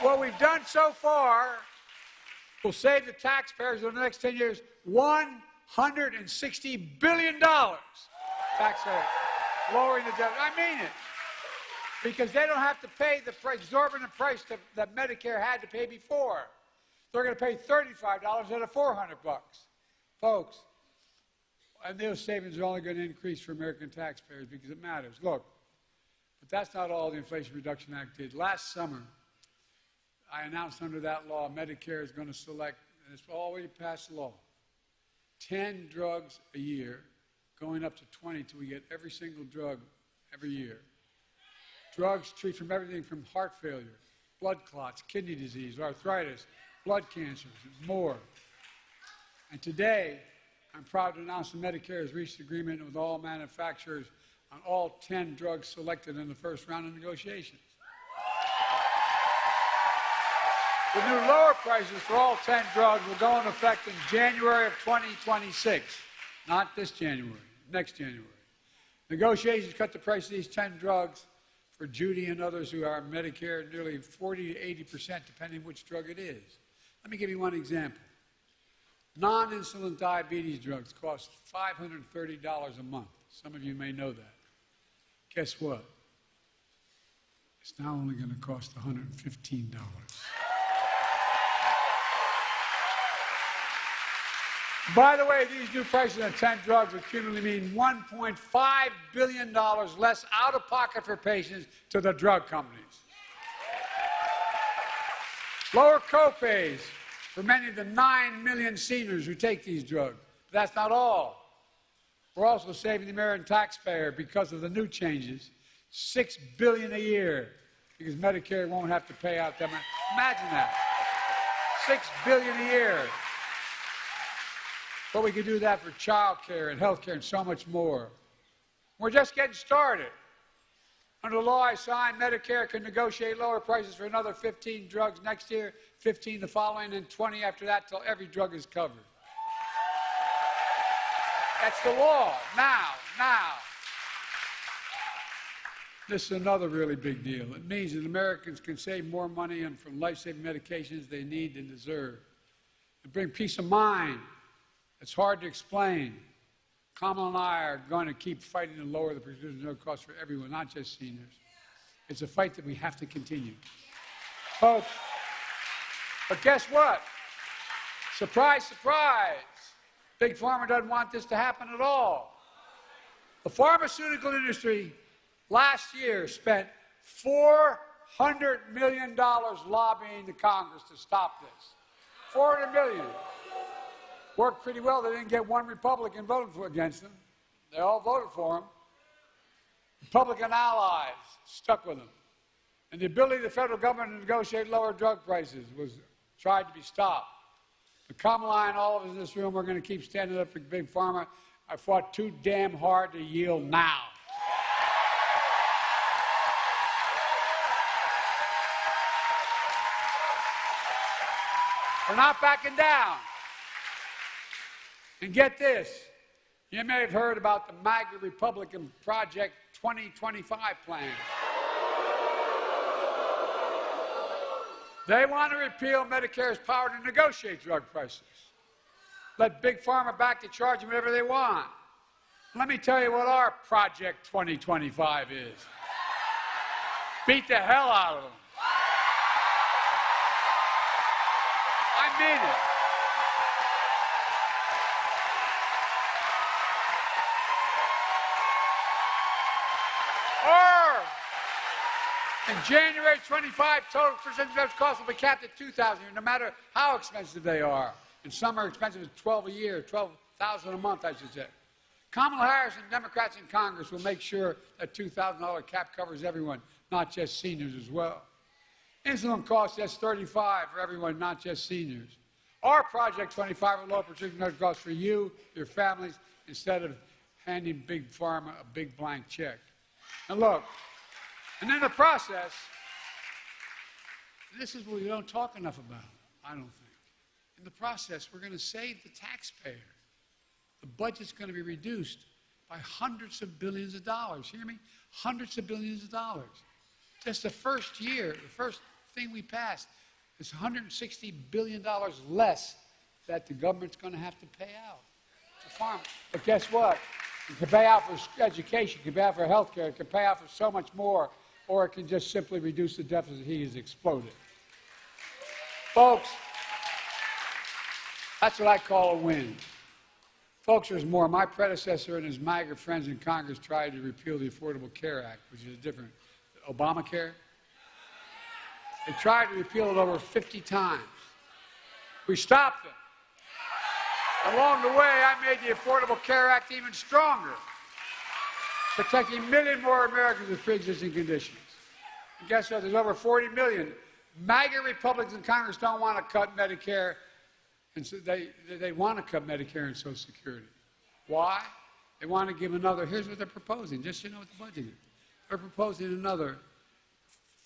Speaker 9: What we've done so far will save the taxpayers over the next 10 years $160 billion. Taxpayers, lowering the debt. I mean it. Because they don't have to pay the exorbitant price that Medicare had to pay before. They're going to pay $35 instead of $400. Folks, and those savings are only going to increase for American taxpayers because it matters. Look, but that's not all the Inflation Reduction Act did. Last summer, I announced under that law, Medicare is going to select, and it's already passed law, 10 drugs a year, going up to 20 till we get every single drug every year. Drugs treat from everything from heart failure, blood clots, kidney disease, arthritis, blood cancers, and more. And today, I'm proud to announce that Medicare has reached agreement with all manufacturers on all 10 drugs selected in the first round of negotiations. The new lower prices for all 10 drugs will go into effect in January of 2026, not this January, next January. Negotiations cut the price of these 10 drugs for Judy and others who are on Medicare nearly 40 to 80%, depending on which drug it is. Let me give you one example. Non-insulin diabetes drugs cost $530 a month. Some of you may know that. Guess what? It's now only going to cost $115. By the way, these new prices on 10 drugs will cumulatively mean $1.5 billion less out of pocket for patients to the drug companies. Lower copays for many of the 9 million seniors who take these drugs. But that's not all. We're also saving the American taxpayer because of the new changes, $6 billion a year, because Medicare won't have to pay out that much. Imagine that. $6 billion a year. But we could do that for child care and health care and so much more. We're just getting started. Under the law I signed, Medicare can negotiate lower prices for another 15 drugs next year, 15 the following, and 20 after that till every drug is covered. That's the law. Now. This is another really big deal. It means that Americans can save more money on from life-saving medications they need and deserve. It brings peace of mind. It's hard to explain. Kamala and I are going to keep fighting to lower the prescription drug costs for everyone, not just seniors. It's a fight that we have to continue. Folks, but guess what? Surprise, surprise. Big Pharma doesn't want this to happen at all. The pharmaceutical industry last year spent $400 million lobbying the Congress to stop this. $400 million. Worked pretty well. They didn't get one Republican voted against them. They all voted for him. Republican allies stuck with him. And the ability of the federal government to negotiate lower drug prices was tried to be stopped. But Kamala and all of us in this room are going to keep standing up for Big Pharma. I fought too damn hard to yield now. We're not backing down. And get this, you may have heard about the MAGA Republican Project 2025 plan. They want to repeal Medicare's power to negotiate drug prices. Let Big Pharma back to charge them whatever they want. Let me tell you what our Project 2025 is. Beat the hell out of them. I mean it. In January 25, total prescription drugs costs will be capped at $2,000, no matter how expensive they are. And some are expensive as $12 a year, $12,000 a month, I should say. Kamala Harris and Democrats in Congress will make sure that $2,000 cap covers everyone, not just seniors as well. Insulin costs just $35 for everyone, not just seniors. Our Project 25 will lower prescription drug costs for you, your families, instead of handing Big Pharma a big blank check. And look, and in the process, this is what we don't talk enough about, I don't think. In the process, we're going to save the taxpayer. The budget's going to be reduced by hundreds of billions of dollars. Hear me? Hundreds of billions of dollars. Just the first year, the first thing we passed, is $160 billion less that the government's going to have to pay out to farmers. But guess what? It can pay out for education, it can pay out for health care, it can pay out for so much more, or it can just simply reduce the deficit. He has exploded. Folks, that's what I call a win. Folks, there's more. My predecessor and his MAGA friends in Congress tried to repeal the Affordable Care Act, which is different. Obamacare. They tried to repeal it over 50 times. We stopped them. Along the way, I made the Affordable Care Act even stronger, protecting a million more Americans with pre-existing conditions. And guess what? There's over 40 million MAGA Republicans in Congress don't want to cut Medicare, and so they want to cut Medicare and Social Security. Why? They want to give another, here's what they're proposing, just so you know what the budget is. They're proposing another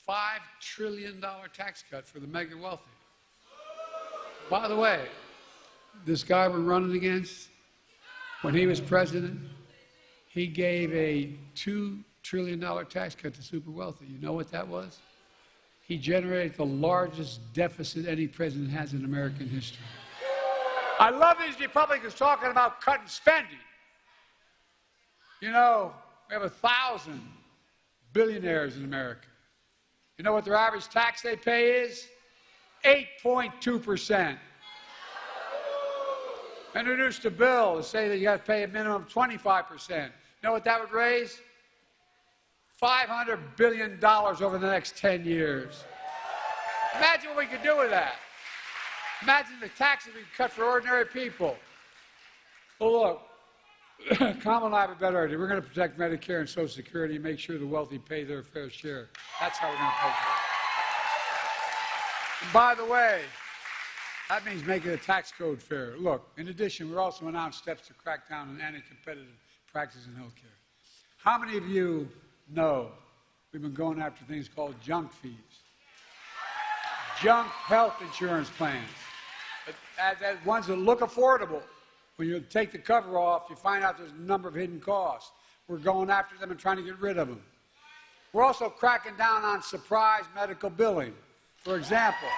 Speaker 9: $5 trillion tax cut for the mega wealthy. By the way, this guy we're running against, when he was president, he gave a $2 trillion tax cut to super wealthy. You know what that was? He generated the largest deficit any president has in American history. I love these Republicans talking about cutting spending. You know, we have 1,000 billionaires in America. You know what their average tax they pay is? 8.2%. Introduced a bill to say that you got to pay a minimum of 25%. You know what that would raise? $500 billion over the next 10 years. Imagine what we could do with that. Imagine the taxes we could cut for ordinary people. Well, look, Kamala and I have a better idea. We're going to protect Medicare and Social Security and make sure the wealthy pay their fair share. That's how we're going to pay for it. And by the way, that means making the tax code fair. Look, in addition, we're also announced steps to crack down on anti-competitive practices in health care. How many of you know we've been going after things called junk fees? Junk health insurance plans. Ones that look affordable. When you take the cover off, you find out there's a number of hidden costs. We're going after them and trying to get rid of them. We're also cracking down on surprise medical billing. For example,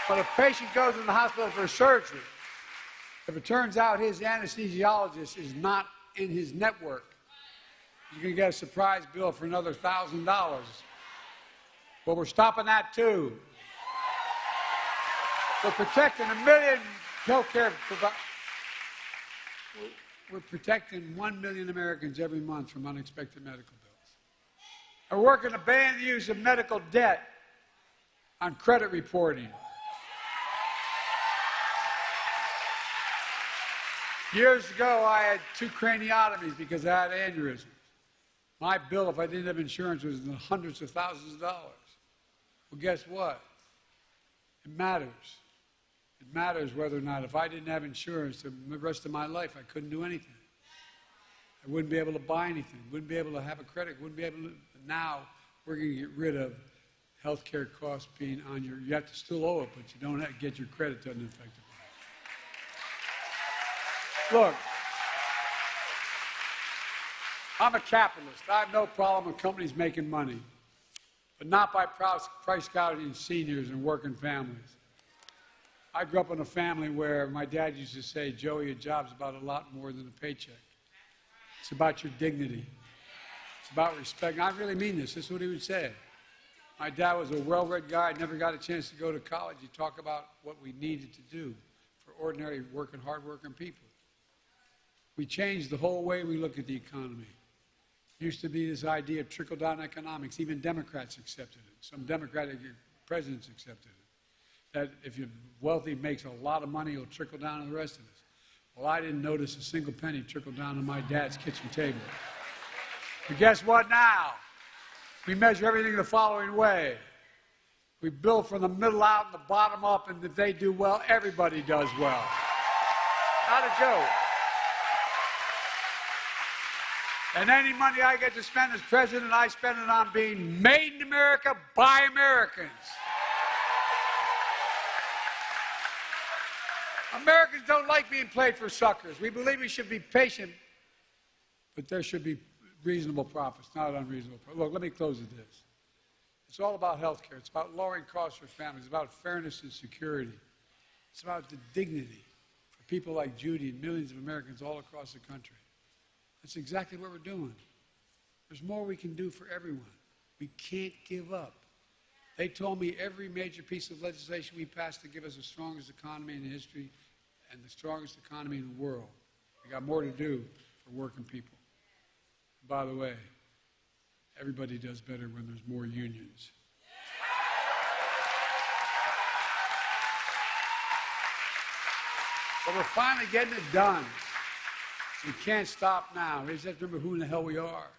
Speaker 9: when a patient goes in the hospital for surgery, if it turns out his anesthesiologist is not in his network, you can get a surprise bill for another $1,000. Well, we're stopping that too. We're protecting 1 million healthcare providers. We're protecting 1 million Americans every month from unexpected medical bills. We're working to ban the use of medical debt on credit reporting. Years ago, I had 2 craniotomies because I had aneurysms. My bill, if I didn't have insurance, was in the hundreds of thousands of dollars. Well, guess what? It matters. It matters whether or not, if I didn't have insurance the rest of my life, I couldn't do anything. I wouldn't be able to buy anything, wouldn't be able to have a credit, wouldn't be able to. Now, we're going to get rid of health care costs being on your, you have to still owe it, but you don't have to get your credit doesn't affect it. Look, I'm a capitalist. I have no problem with companies making money, but not by price gouging seniors and working families. I grew up in a family where my dad used to say, Joey, a job's about a lot more than a paycheck. It's about your dignity. It's about respect. And I really mean this. This is what he would say. My dad was a well-read guy, never got a chance to go to college. He talked about what we needed to do for ordinary working, hard-working people. We changed the whole way we look at the economy. It used to be this idea of trickle-down economics. Even Democrats accepted it. Some Democratic presidents accepted it. That if you're wealthy, makes a lot of money, it'll trickle down to the rest of us. Well, I didn't notice a single penny trickle down to my dad's kitchen table. But guess what now? We measure everything the following way. We build from the middle out and the bottom up, and if they do well, everybody does well. Not a joke. And any money I get to spend as president, I spend it on being made in America by Americans. Americans don't like being played for suckers. We believe we should be patient, but there should be reasonable profits, not unreasonable profits. Look, let me close with this. It's all about health care. It's about lowering costs for families. It's about fairness and security. It's about the dignity for people like Judy and millions of Americans all across the country. That's exactly what we're doing. There's more we can do for everyone. We can't give up. They told me every major piece of legislation we passed to give us the strongest economy in history and the strongest economy in the world. We got more to do for working people. And by the way, everybody does better when there's more unions. But we're finally getting it done. We can't stop now. We just have to remember who in the hell we are.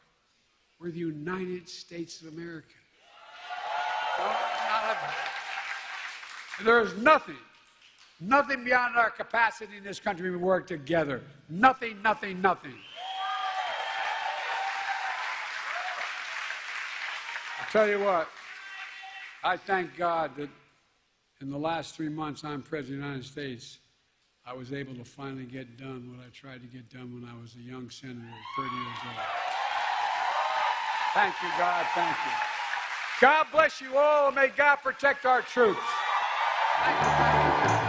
Speaker 9: We're the United States of America. There is nothing beyond our capacity in this country. We work together. Nothing. I'll tell you what, I thank God that in the last 3 months I'm President of the United States, I was able to finally get done what I tried to get done when I was a young senator at 30 years old. Thank you, God. Thank you. God bless you all, and may God protect our troops. Thank you.